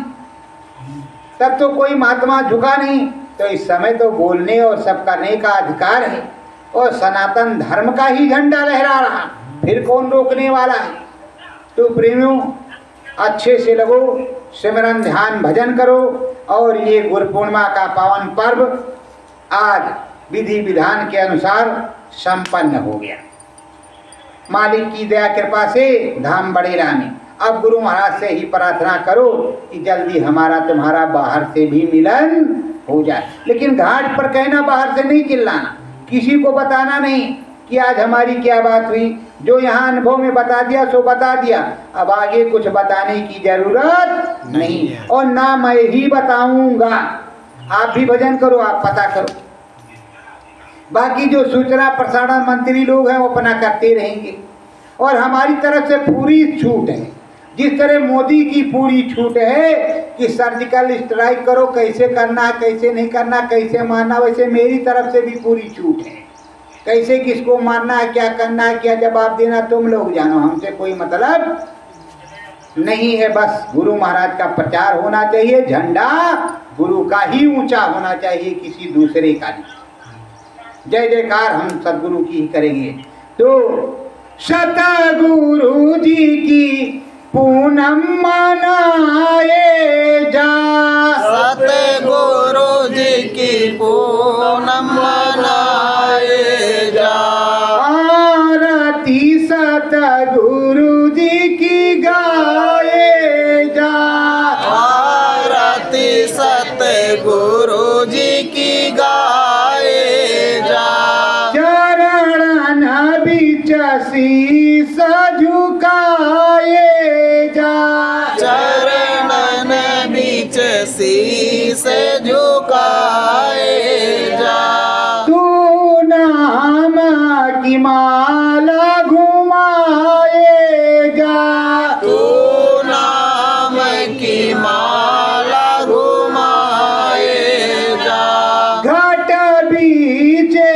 Speaker 1: तब तो कोई महात्मा झुका नहीं। तो इस समय तो बोलने और सब करने का अधिकार है और सनातन धर्म का ही झंडा लहरा रहा, फिर कौन रोकने वाला है? तो प्रेमियों अच्छे से लगो, सिमरन ध्यान भजन करो। और ये गुरु पूर्णिमा का पावन पर्व आज विधि विधान के अनुसार संपन्न हो गया। मालिक की दया कृपा से धाम बड़ेरा में अब गुरु महाराज से ही प्रार्थना करो कि जल्दी हमारा तुम्हारा बाहर से भी मिलन हो जाए। लेकिन घाट पर कहना, बाहर से नहीं चिल्लाना, किसी को बताना नहीं कि आज हमारी क्या बात हुई। जो यहाँ अनुभव में बता दिया सो बता दिया, अब आगे कुछ बताने की जरूरत नहीं, और ना मैं ही बताऊंगा। आप भी भजन करो, आप पता करो, बाकी जो सूचना प्रसारण मंत्री लोग हैं वो अपना करते रहेंगे। और हमारी तरफ से पूरी छूट है, जिस तरह मोदी की पूरी छूट है कि सर्जिकल स्ट्राइक करो, कैसे करना कैसे नहीं करना, कैसे मारना, वैसे मेरी तरफ से भी पूरी छूट है। कैसे किसको मारना है, क्या करना है, क्या जवाब देना, तुम लोग जानो, हमसे कोई मतलब नहीं है। बस गुरु महाराज का प्रचार होना चाहिए, झंडा गुरु का ही ऊंचा होना चाहिए, किसी दूसरे का नहीं। जय जयकार हम सदगुरु की ही करेंगे। तो सतगुरु जी की पूनम मनाए जा,
Speaker 2: सतगुरु जी की पूनम मनाए जा।
Speaker 1: आरती सतगुरु जी की गाए जा,
Speaker 2: आरती सतगुरु जी की गाए जा।
Speaker 1: चरण बिच शीस झुकाए जा,
Speaker 2: चरणन बीच शीस झुकाए जा।
Speaker 1: तू नाम की माला घुमाए जा,
Speaker 2: तू नाम की माला घुमाए जा।
Speaker 1: घट बीचे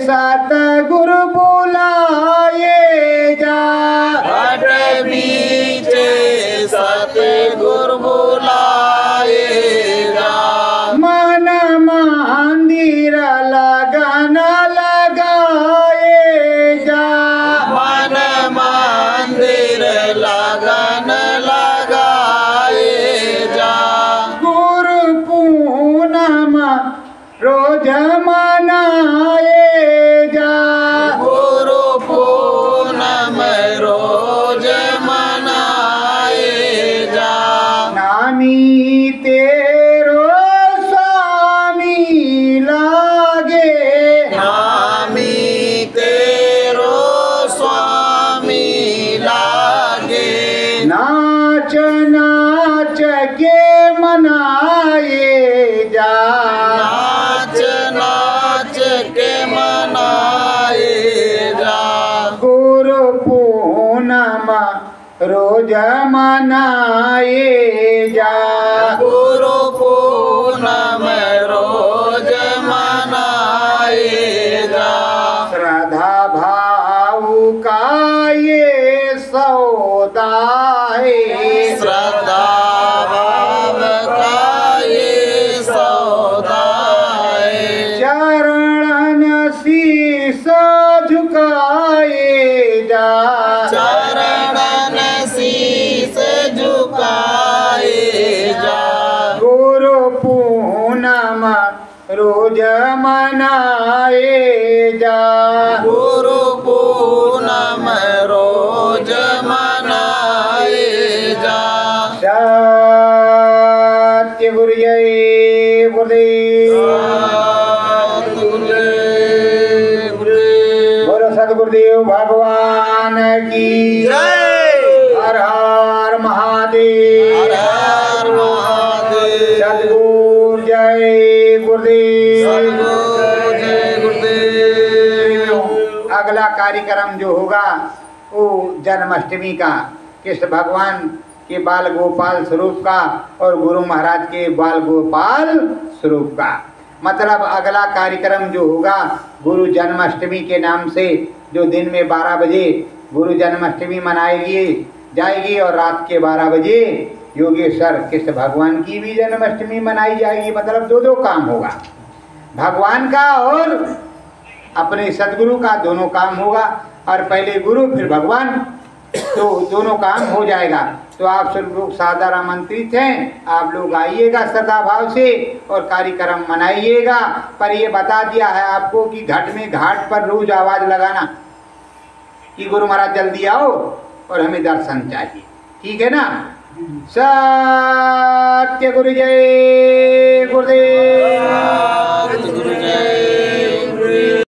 Speaker 1: सतगुरु बुलाए जा,
Speaker 2: घट बीचे सतगुरु बुलाए जा।
Speaker 1: मन मंदिर लगन लगाए जा,
Speaker 2: मन मंदिर लगन लगाए जा।
Speaker 1: गुरु पूनम रोज मनाए जा,
Speaker 2: गुरु पूनम रोज मनाए जा।
Speaker 1: नामी तेरो स्वामी लागे,
Speaker 2: नामी तेरो स्वामी लागे।
Speaker 1: नाच नाच के मनाए जा,
Speaker 2: नाच नाच के मनाए जा।
Speaker 1: गुरु पूनम रोज मनाए जा,
Speaker 2: गुरु पूनम रोज मनाए जा।
Speaker 1: श्रद्धा भाव का ये सौदा है,
Speaker 2: श्रद्धा भाव का ये सौदा है।
Speaker 1: चरण शीस झुकाए जा,
Speaker 2: चरणन शीस झुकाए जा।
Speaker 1: गुरु पूनम रोज मनाए जा,
Speaker 2: गुरु पूनम रोज मनाए जा।
Speaker 1: गुरुदेव। बोलो सदगुरुदेव भगवान की
Speaker 2: जय।
Speaker 1: हर हर महादेव।
Speaker 2: हर हर महादेव।
Speaker 1: सदगुरु जय गुरुदेव।
Speaker 2: सद्गुरु जय गुरुदेव।
Speaker 1: अगला कार्यक्रम जो होगा वो जन्माष्टमी का, कृष्ण भगवान के बाल गोपाल स्वरूप का और गुरु महाराज के बाल गोपाल स्वरूप का। मतलब अगला कार्यक्रम जो होगा गुरु जन्माष्टमी के नाम से, जो दिन में 12 बजे गुरु जन्माष्टमी मनाएगी जाएगी और रात के 12 बजे योगेश्वर कृष्ण भगवान की भी जन्माष्टमी मनाई जाएगी। मतलब दो काम होगा, भगवान का और अपने सदगुरु का, दोनों काम होगा। और पहले गुरु फिर भगवान, तो दोनों काम हो जाएगा। तो आप सब लोग सादर आमंत्रित हैं, आप लोग आइएगा श्रद्धा भाव से और कार्यक्रम मनाइएगा। पर ये बता दिया है आपको कि घाट पर रोज आवाज लगाना कि गुरु महाराज जल्दी आओ और हमें दर्शन चाहिए, ठीक है ना। सत्य गुरु जय गुरुदेव।